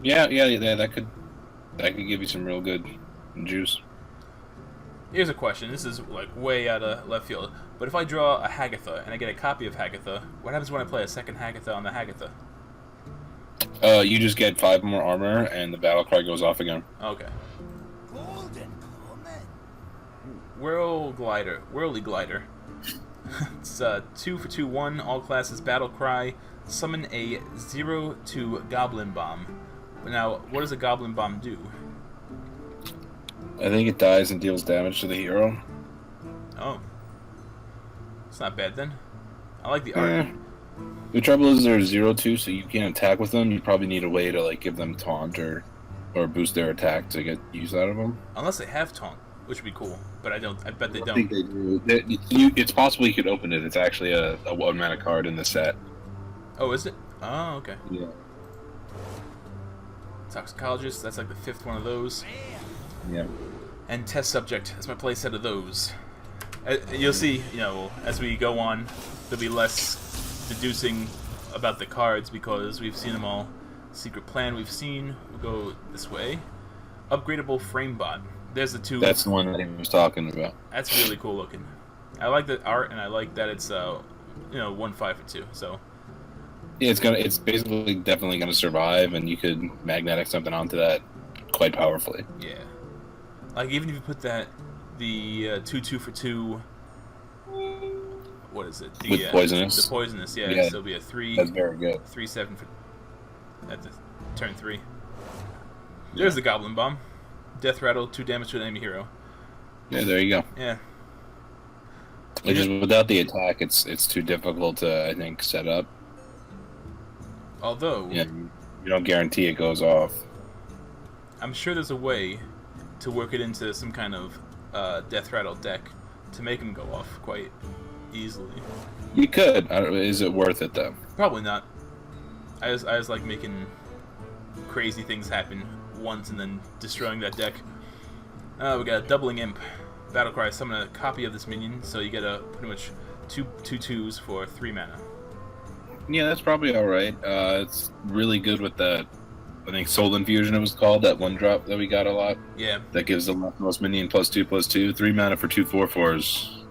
Yeah, that could give you some real good juice. Here's a question. This is like way out of left field. But if I draw a Hagatha and I get a copy of Hagatha, what happens when I play a second Hagatha on the Hagatha? You just get 5 more armor, and the battle cry goes off again. Okay. Whirly Glider. It's 2 for 2/1. All classes battle cry. Summon a 0/2 Goblin Bomb. Now, what does a Goblin Bomb do? I think it dies and deals damage to the hero. Oh. It's not bad then. I like the art. The trouble is they're 0/2, so you can't attack with them. You probably need a way to like give them taunt or boost their attack to get use out of them. Unless they have taunt, which would be cool. But I bet they I don't. think they do. It's possible you could open it. It's actually a 1-mana card in the set. Oh, is it? Oh, okay. Yeah. Toxicologist, that's like the 5th one of those. Yeah. And Test Subject, that's my play set of those. You'll see, as we go on, there'll be less deducing about the cards because we've seen them all. Secret Plan we've seen. We'll go this way. Upgradable Framebot. There's the 2. That's the one that he was talking about. That's really cool looking. I like the art, and I like that it's 1/5 for 2. So yeah, it's basically definitely gonna survive, and you could magnetic something onto that quite powerfully. yeah, like even if you put the 2/2 for 2. What is it? With poisonous. The poisonous, yeah. Yeah. So it'll be a 3. That's very good. 3/7 for at the turn 3. There's the Goblin Bomb. Death Rattle, 2 damage to an enemy hero. Yeah, there you go. Yeah. Just without the attack, it's too difficult to, I think, set up. Although, Yeah, you don't guarantee it goes off. I'm sure there's a way to work it into some kind of Death Rattle deck to make them go off quite easily. You could. Is it worth it though? Probably not. I just like making crazy things happen once and then destroying that deck. We got a Doubling Imp. Battlecry, summon a copy of this minion, so you get a pretty much 2/2s for 3 mana. Yeah, that's probably alright. It's really good with that, I think Soul Infusion it was called, that 1-drop that we got a lot. Yeah. That gives the leftmost minion +2/+2, 3 mana for 2 4/4s.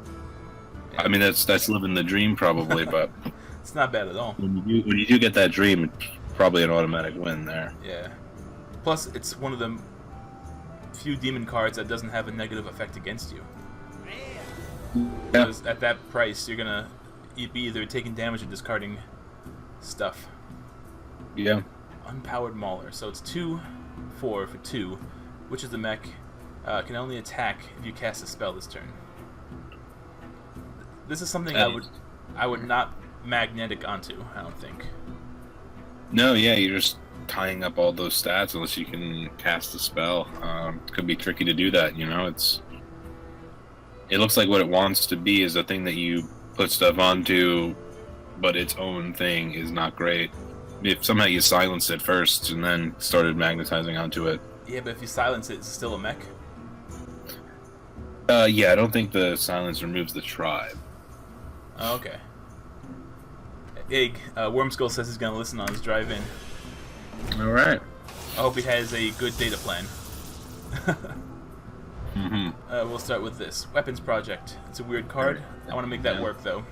Yeah. I mean, that's living the dream probably, but It's not bad at all. when you do get that dream, it's probably an automatic win there. Yeah. Plus, it's one of the few demon cards that doesn't have a negative effect against you. Yeah. Because at that price, you're gonna be either taking damage or discarding stuff. Yeah. Unpowered Mauler. So it's 2/4 for 2, which is the mech. Can only attack if you cast a spell this turn. This is something I would not magnetic onto, I don't think. No, yeah, you're just tying up all those stats unless you can cast a spell. It could be tricky to do that, you know. It looks like what it wants to be is a thing that you put stuff onto, but its own thing is not great. If somehow you silence it first and then started magnetizing onto it. Yeah, but if you silence it, it's still a mech. Yeah, I don't think the silence removes the tribe. Oh, okay. Wormskull says he's gonna listen on his drive in. Alright. I hope he has a good data plan. Mm-hmm. We'll start with this. Weapons Project. It's a weird card. I want to make that work, though.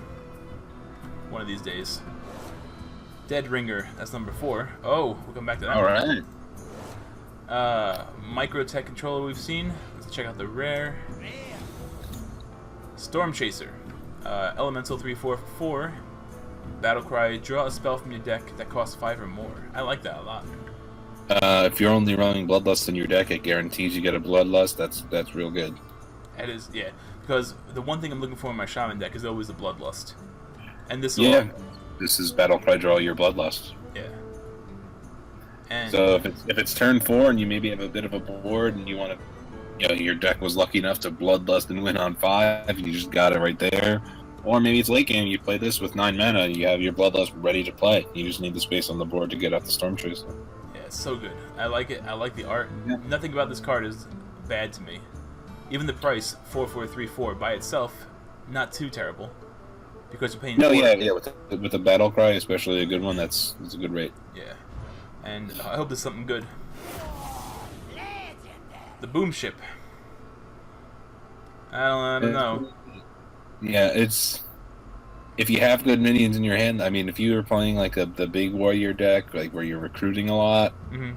One of these days. Dead Ringer. That's number 4. Oh, we'll come back to that Alright. Microtech Controller we've seen. Let's check out the rare. Storm Chaser. Elemental 3/4 for 4. Battlecry. Draw a spell from your deck that costs 5 or more. I like that a lot. If you're only running Bloodlust in your deck, it guarantees you get a Bloodlust. That's real good. That is, yeah. Because the one thing I'm looking for in my Shaman deck is always the Bloodlust. And this This is Battlecry, draw your Bloodlust. Yeah. And So if it's turn 4 and you maybe have a bit of a board and you want to, you know, your deck was lucky enough to Bloodlust and win on 5, and you just got it right there. Or maybe it's late game, you play this with 9 mana, and you have your Bloodlust ready to play. You just need the space on the board to get out the Storm Chaser. yeah, it's so good. I like it. I like the art. Yeah. Nothing about this card is bad to me. Even the price, 4/4/3/4 by itself, not too terrible. Because you're paying. No, 4. yeah, with the Battlecry, especially a good one, that's a good rate. Yeah. And I hope there's something good. The Boom Ship. I don't know. Yeah, it's if you have good minions in your hand. I mean, if you were playing like the big warrior deck, like where you're recruiting a lot, Mm-hmm.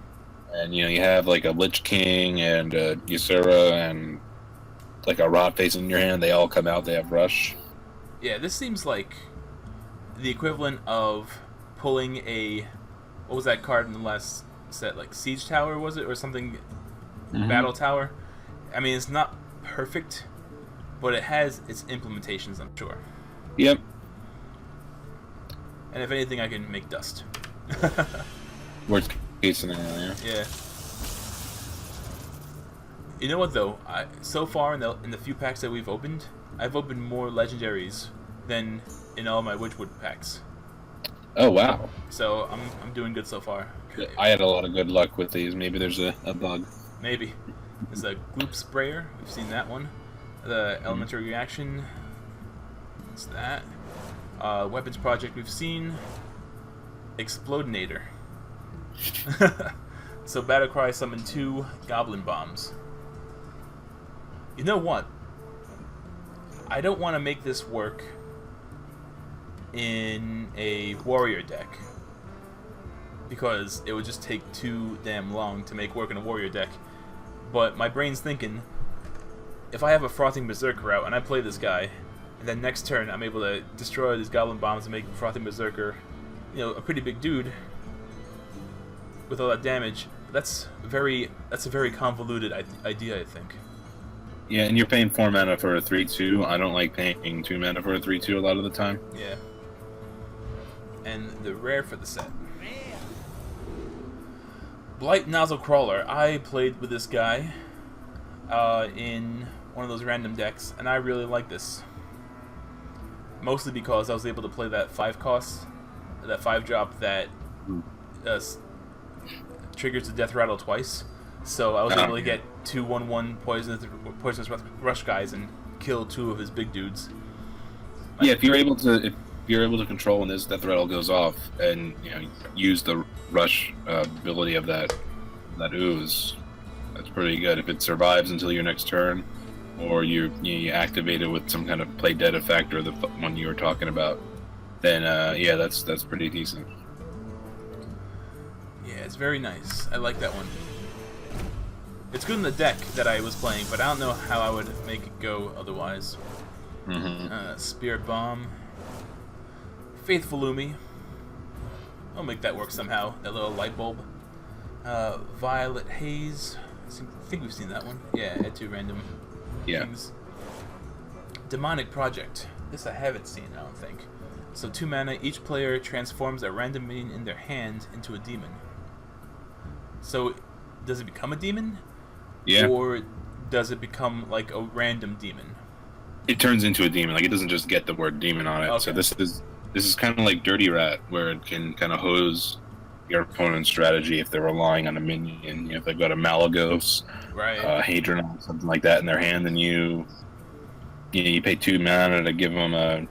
and you know you have like a Lich King and a Ysera and like a Rot Face in your hand, they all come out. They have rush. Yeah, this seems like the equivalent of pulling a... What was that card in the last set? Like Siege Tower, was it? Or something? Mhm. Battle Tower? I mean, it's not perfect, but it has its implementations, I'm sure. Yep. And if anything, I can make dust. Worst case scenario. Yeah. You know what though? So far in the few packs that we've opened, I've opened more legendaries than in all my Witchwood packs. Oh wow. So I'm doing good so far. I had a lot of good luck with these. Maybe there's a bug. Maybe. There's a Gloop Sprayer. We've seen that one. The Elementary Reaction. What's that? Weapons Project we've seen. Explodinator. So Battlecry summoned 2 Goblin Bombs. You know what? I don't want to make this work in a warrior deck, because it would just take too damn long to make work in a warrior deck. But my brain's thinking, if I have a Frothing Berserker out and I play this guy, and then next turn I'm able to destroy these Goblin Bombs and make Frothing Berserker, you know, a pretty big dude with all that damage, that's a very convoluted idea, I think. Yeah, and you're paying 4 mana for a 3/2. I don't like paying 2 mana for a 3/2 a lot of the time. Yeah. And the rare for the set. Blight Nozzle Crawler. I played with this guy in one of those random decks, and I really like this. Mostly because I was able to play that 5 cost, that 5 drop that triggers the Death Rattle twice. So I was able to get 2 1/1 Poisonous Rush guys and kill 2 of his big dudes. Yeah, if you're able to control when this Death Rattle goes off, and you know use the rush ability of that ooze, that's pretty good. If it survives until your next turn, or you activate it with some kind of play dead effect, or the one you were talking about, then yeah, that's pretty decent. Yeah, it's very nice. I like that one. It's good in the deck that I was playing, but I don't know how I would make it go otherwise. Spirit Bomb. Faithful Lumi. I'll make that work somehow. That little light bulb. Violet Haze. I think we've seen that one. Yeah, add 2 random things. Demonic Project. This I haven't seen, I don't think. So 2 mana, each player transforms a random minion in their hand into a demon. So, does it become a demon? Yeah. Or does it become like a random demon? It turns into a demon. Like, it doesn't just get the word demon on it. Okay. So this is kind of like Dirty Rat, where it can kind of hose your opponent's strategy if they're relying on a minion. You know, if they've got a Malagos, Right. Hadron, something like that in their hand, then you pay 2 mana to give them a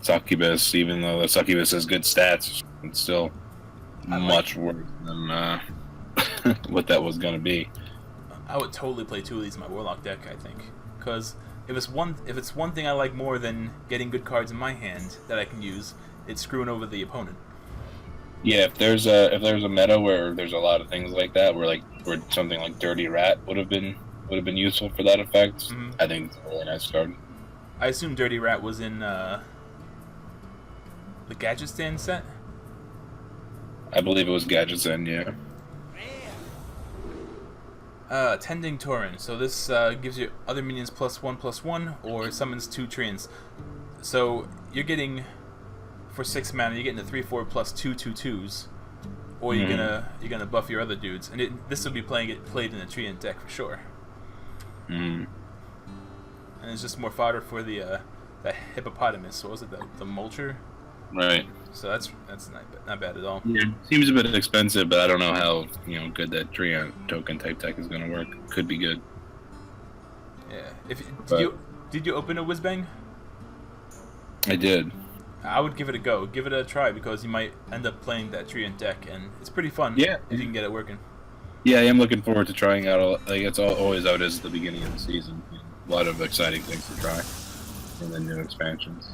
Succubus, even though the Succubus has good stats, it's still much worse than what that was going to be. I would totally play 2 of these in my Warlock deck, I think. Because if it's one thing I like more than getting good cards in my hand that I can use, it's screwing over the opponent. Yeah, if there's a meta where there's a lot of things like that, where something like Dirty Rat would have been useful for that effect, I think it's a really nice card. I assume Dirty Rat was in the Gadget Stand set? I believe it was Gadget's End, yeah. Tending Tauren. So this gives you other minions +1/+1, or summons 2 treants. So you're getting, for 6 mana, you're getting a 3/4 plus 2 2/2s, or you're gonna buff your other dudes, and this will be played in a treant deck for sure. And it's just more fodder for the that hippopotamus. What was it? The Mulcher. Right. So that's not bad at all. Yeah, seems a bit expensive, but I don't know how good that treant token type deck is going to work. Could be good. Yeah. Did you open a Whizbang? I did. I would give it a go. Give it a try, because you might end up playing that treant deck, and it's pretty fun. Yeah. If you can get it working. Yeah, I am looking forward to trying out. It's always how it is at the beginning of the season. A lot of exciting things to try, and then new expansions.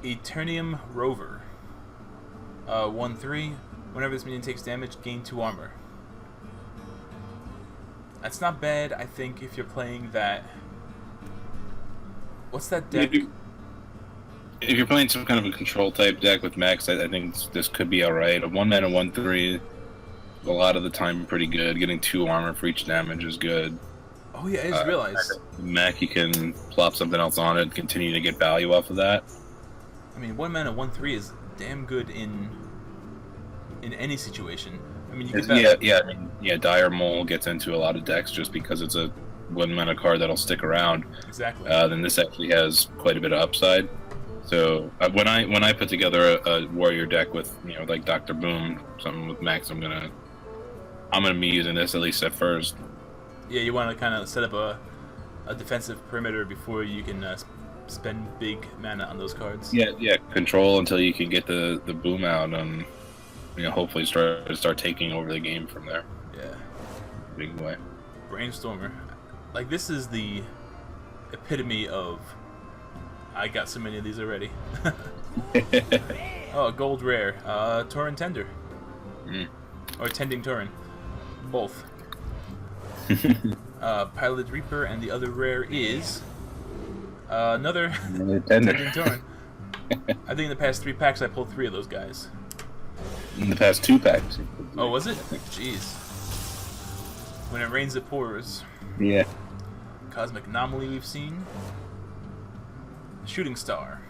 Eternium Rover. 1/3. Whenever this minion takes damage, gain 2 armor. That's not bad, I think, if you're playing that. What's that deck? If you're playing some kind of a control type deck with Max, I think this could be alright. A 1 mana 1/3, a lot of the time pretty good. Getting 2 armor for each damage is good. Oh yeah, I just realized. Mac, you can plop something else on it, continue to get value off of that. I mean, 1 mana 1/3 is damn good in any situation. I mean, you can Dire Mole gets into a lot of decks just because it's a 1 mana card that'll stick around. Exactly. Then this actually has quite a bit of upside. So when I put together a warrior deck with like Dr. Boom, something with Max, I'm gonna be using this at least at first. Yeah, you want to kind of set up a defensive perimeter before you can spend big mana on those cards. Yeah, control until you can get the boom out and hopefully start taking over the game from there. Yeah. Big way. Brainstormer. Like, this is the epitome of I got so many of these already. Oh, gold rare. Tauren Tender. Or Tending Tauren. Both. Piloted Reaper, and the other rare is another Tending Tauren. I think in the past 3 packs I pulled 3 of those guys. In the past 2 packs. Oh, was it? Jeez. When it rains, it pours. Yeah. Cosmic Anomaly we've seen. Shooting Star.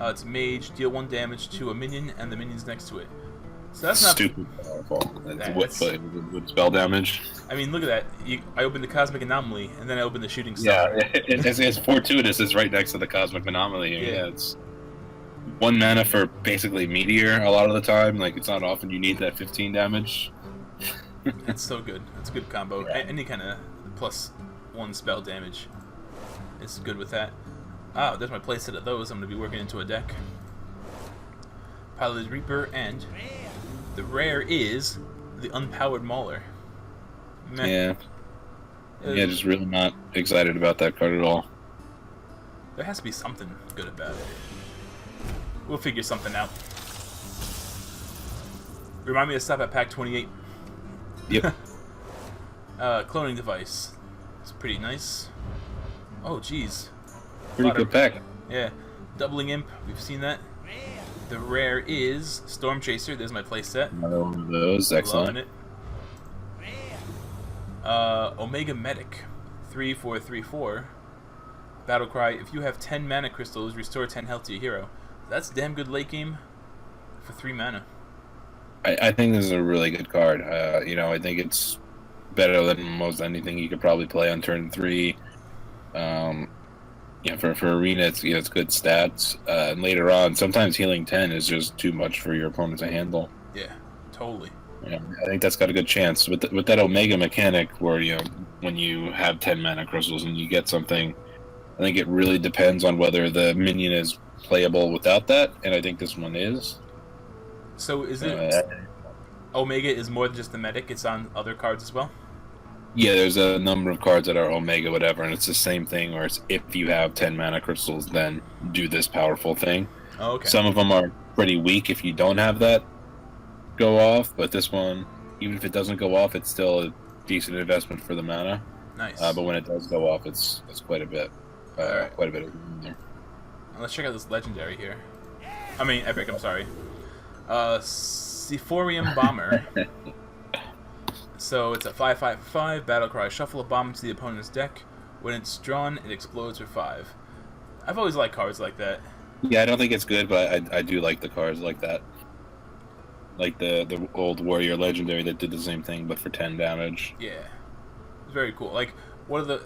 It's mage, deal 1 damage to a minion and the minions next to it. So that's not stupid powerful. That's with spell damage. I mean, look at that. I opened the Cosmic Anomaly and then I opened the Shooting Star. Yeah, it's fortuitous. It's right next to the Cosmic Anomaly. Yeah, it's 1 mana for basically Meteor a lot of the time. Like, it's not often you need that 15 damage. It's so good. It's a good combo. Yeah. Any kind of +1 spell damage is good with that. Ah, there's my playset of those. I'm going to be working into a deck. Piloted Reaper, and the rare is the Unpowered Mauler. Meh. Yeah, just really not excited about that card at all. There has to be something good about it. We'll figure something out. Remind me to stop at pack 28. Yep. Cloning device. It's pretty nice. Oh, jeez. Pretty good pack. Yeah. Doubling imp. We've seen that. The rare is Storm Chaser. There's my playset. Another one of those. Excellent. Loving it. Omega Medic. 3/4/3/4. Battle Cry. If you have 10 mana crystals, restore 10 health to your hero. That's damn good late game for 3 mana. I think this is a really good card. I think it's better than most anything you could probably play on turn 3. For arena, it's good stats. And later on, sometimes healing 10 is just too much for your opponent to handle. Yeah, totally. Yeah, I think that's got a good chance with that Omega mechanic, where when you have 10 mana crystals and you get something. I think it really depends on whether the minion is playable without that, and I think this one is. So is it Omega is more than just the medic? It's on other cards as well? Yeah, there's a number of cards that are Omega whatever, and it's the same thing, where it's if you have 10 mana crystals, then do this powerful thing. Oh, okay. Some of them are pretty weak if you don't have that go off, but this one, even if it doesn't go off, it's still a decent investment for the mana. Nice. But when it does go off, it's quite a bit. Alright. Quite a bit of there. Let's check out this legendary here. I mean, epic, I'm sorry. Sephorium Bomber. So it's a 5/5/5 battle cry. Shuffle a bomb to the opponent's deck. When it's drawn, it explodes for 5. I've always liked cards like that. Yeah, I don't think it's good, but I do like the cards like that. Like the old Warrior Legendary that did the same thing, but for 10 damage. Yeah, it's very cool. Like, what are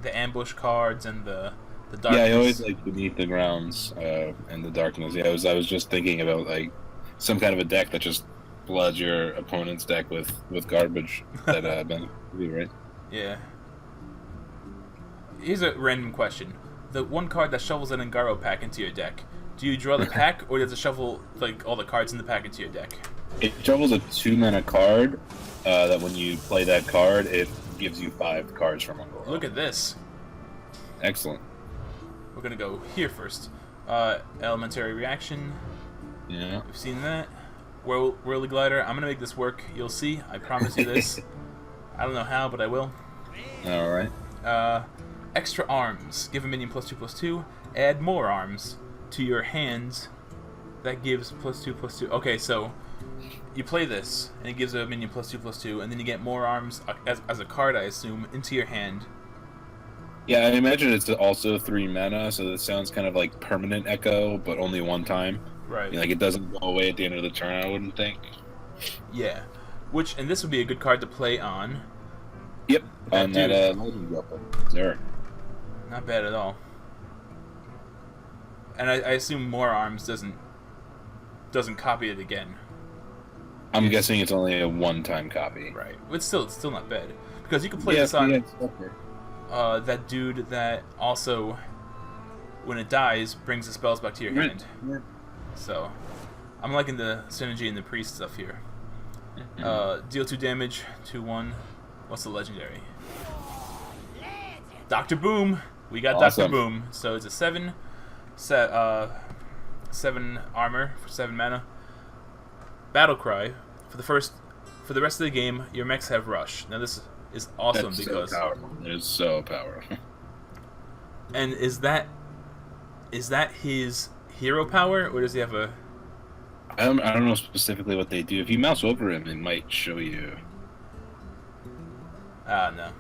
the ambush cards and the darkness? Yeah, I always like Beneath the Grounds and the Darkness. Yeah, I was just thinking about like some kind of a deck that just floods your opponent's deck with garbage that right? Yeah. Here's a random question: the one card that shovels an Angaro pack into your deck, do you draw the pack, or does it shovel like all the cards in the pack into your deck? It shovels a 2-mana card that when you play that card, it gives you 5 cards from Angaro. Look at this. Excellent. We're gonna go here first. Elementary Reaction. Yeah. We've seen that. Whirly Glider. I'm gonna make this work. You'll see. I promise you this. I don't know how, but I will. All right. Extra arms. Give a minion +2/+2. Add more arms to your hands. That gives +2/+2. Okay, so you play this, and it gives a minion +2/+2, and then you get more arms as a card, I assume, into your hand. Yeah, I imagine it's also 3 mana, so that sounds kind of like permanent echo, but only one time. Right. Like it doesn't go away at the end of the turn, I wouldn't think. Yeah. And this would be a good card to play on. Yep. On dude. that Legend Weapon. There. Not bad at all. And I assume more arms doesn't copy it again. I'm guessing it's only a one-time copy. Right. But it's still not bad. Because you can play this on that dude that also, when it dies, brings the spells back to your hand. Yeah. So, I'm liking the synergy and the priest stuff here. Deal 2 damage, 2/1. What's the legendary? Dr. Boom! We got Awesome. Dr. Boom. So it's a 7 armor for 7 mana. Battle Cry. For the rest of the game, your mechs have rush. Now this is awesome. That's because so powerful. It is so powerful. And is that his hero power, or does he have a? I don't know specifically what they do. If you mouse over him, it might show you. No.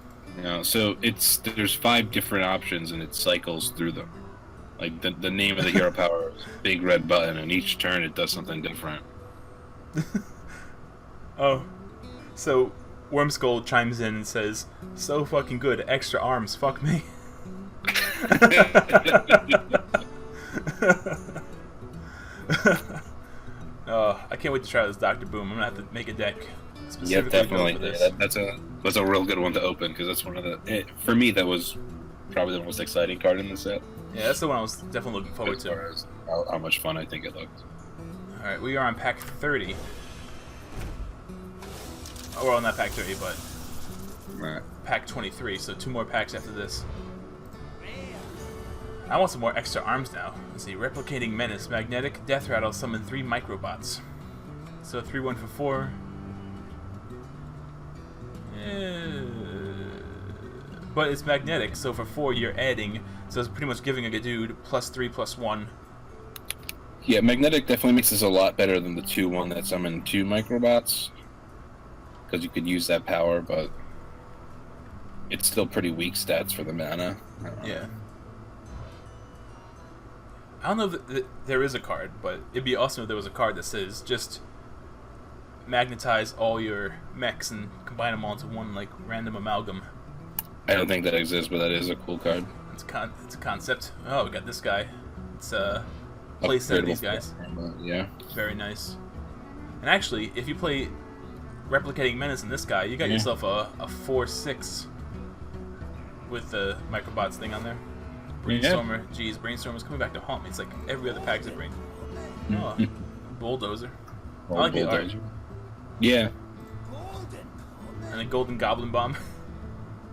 No, so there's 5 different options and it cycles through them. Like the name of the hero power is big red button, and each turn it does something different. Oh, so Wormskull chimes in and says, "So fucking good, extra arms, fuck me." I can't wait to try this Dr. Boom. I'm gonna have to make a deck Yeah, specifically definitely. for this. Yeah, that's a real good one to open, because that's one of for me that was probably the most exciting card in the set. Yeah, that's the one I was definitely looking forward As to. far as how much fun I think it looked. All right, we are on pack 30. Oh, well, not pack 30, but Right. pack 23. So 2 more packs after this. I want some more extra arms now. Let's see. Replicating Menace. Magnetic. Death Rattle. Summon 3 Microbots. So 3/1 for 4. But it's magnetic, so for 4 you're adding, so it's pretty much giving a dude +3/+1. Yeah, magnetic definitely makes this a lot better than the 2-1 that summoned 2 microbots. Because you could use that power, but it's still pretty weak stats for the mana. Yeah. I don't know if there is a card, but it'd be awesome if there was a card that says just magnetize all your mechs and combine them all into one like random amalgam. I don't think that exists, but that is a cool card. It's a concept. Oh, we got this guy. It's playset of these guys. Yeah. Very nice. And actually, if you play Replicating Menace in this guy, you got yourself a 4/6 with the microbots thing on there. Brainstormer, geez, Brainstormer's coming back to haunt me. It's like every other pack's a brain. Oh, Bulldozer. I like the art. Yeah. And a Golden Goblin Bomb.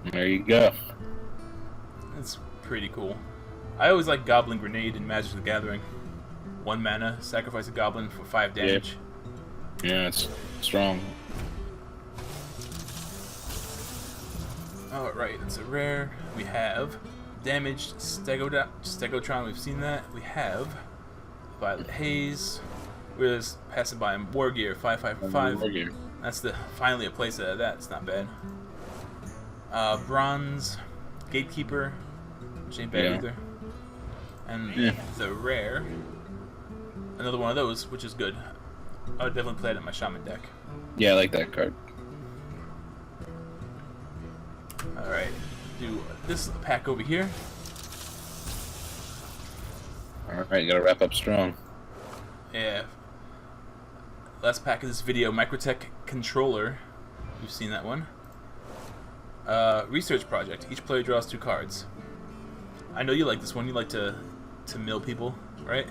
There you go. It's pretty cool. I always like Goblin Grenade in Magic the Gathering. 1 mana, sacrifice a goblin for 5 damage. Yeah, it's strong. Alright, it's a rare. We have Damaged Stegotron, we've seen that. We have Violet Haze. We're just passing by him. War Gear, 5/5/5. War Gear. That's finally a playset of that. It's not bad. Bronze Gatekeeper, which ain't bad either. And the rare, another one of those, which is good. I would definitely play it in my Shaman deck. Yeah, I like that card. Alright, do this pack over here. Alright, you gotta wrap up strong. Yeah. Last pack of this video, Microtech Controller. You've seen that one. Research Project. Each player draws 2 cards. I know you like this one. You like to mill people, right?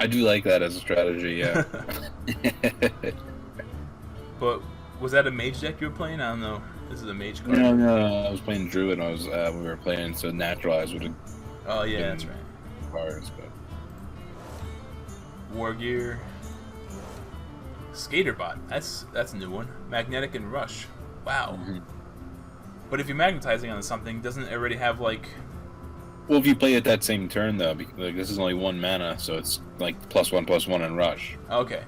I do like that as a strategy, yeah. But was that a mage deck you were playing? I don't know. This is a mage card. No, I was playing Druid. We were playing, so Naturalize would have. Oh yeah, that's right. Cards, but War Gear. Skaterbot. That's a new one. Magnetic and Rush. Wow. But if you're magnetizing on something, doesn't it already have like? Well, if you play it that same turn though, because like, this is only 1 mana, so it's like +1/+1 and Rush. Okay.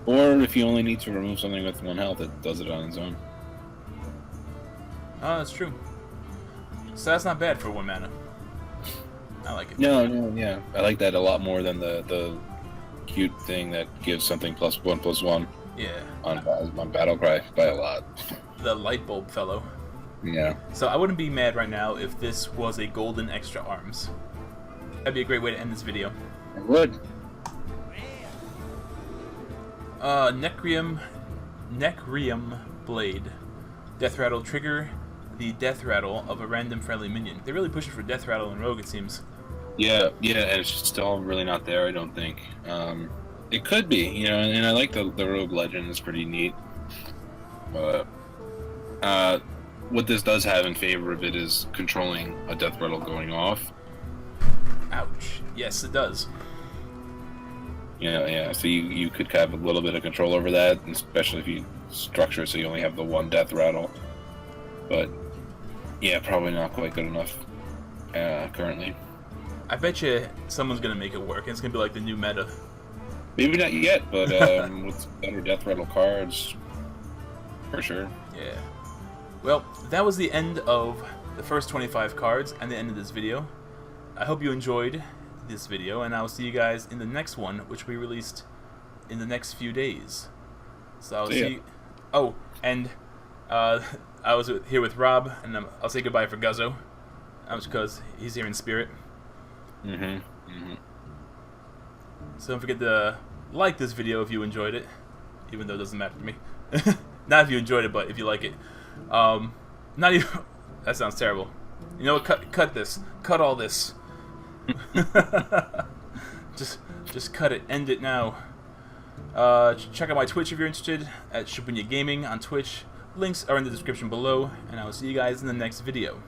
Or if you only need to remove something with 1 health, it does it on its own. Oh, that's true. So that's not bad for 1 mana. I like it. No, yeah, I like that a lot more than the cute thing that gives something +1/+1. Yeah. On Battle Cry by a lot. The light bulb fellow. Yeah. So I wouldn't be mad right now if this was a golden extra arms. That'd be a great way to end this video. I would. Necrium Blade. Death Rattle trigger the death rattle of a random friendly minion. They're really pushing for death rattle in Rogue, it seems. Yeah, and it's still really not there, I don't think. It could be, and I like the Rogue Legend, it's pretty neat. But what this does have in favor of it is controlling a death rattle going off. Ouch. Yes, it does. Yeah, so you could have a little bit of control over that, especially if you structure it so you only have the 1 death rattle. But, yeah, probably not quite good enough currently. I bet you someone's going to make it work, and it's going to be like the new meta. Maybe not yet, but with better death rattle cards, for sure. Yeah. Well, that was the end of the first 25 cards and the end of this video. I hope you enjoyed this video, and I will see you guys in the next one, which will be released in the next few days. So I'll see you. Oh, and I was here with Rob, and I'll say goodbye for Guzzo, because he's here in spirit. So don't forget to like this video if you enjoyed it, even though it doesn't matter to me. Not if you enjoyed it, but if you like it. Not even. That sounds terrible. You know what? Cut this. Cut all this. just cut it. End it now. Check out my Twitch if you're interested at Shabunia Gaming on Twitch. Links are in the description below, and I will see you guys in the next video.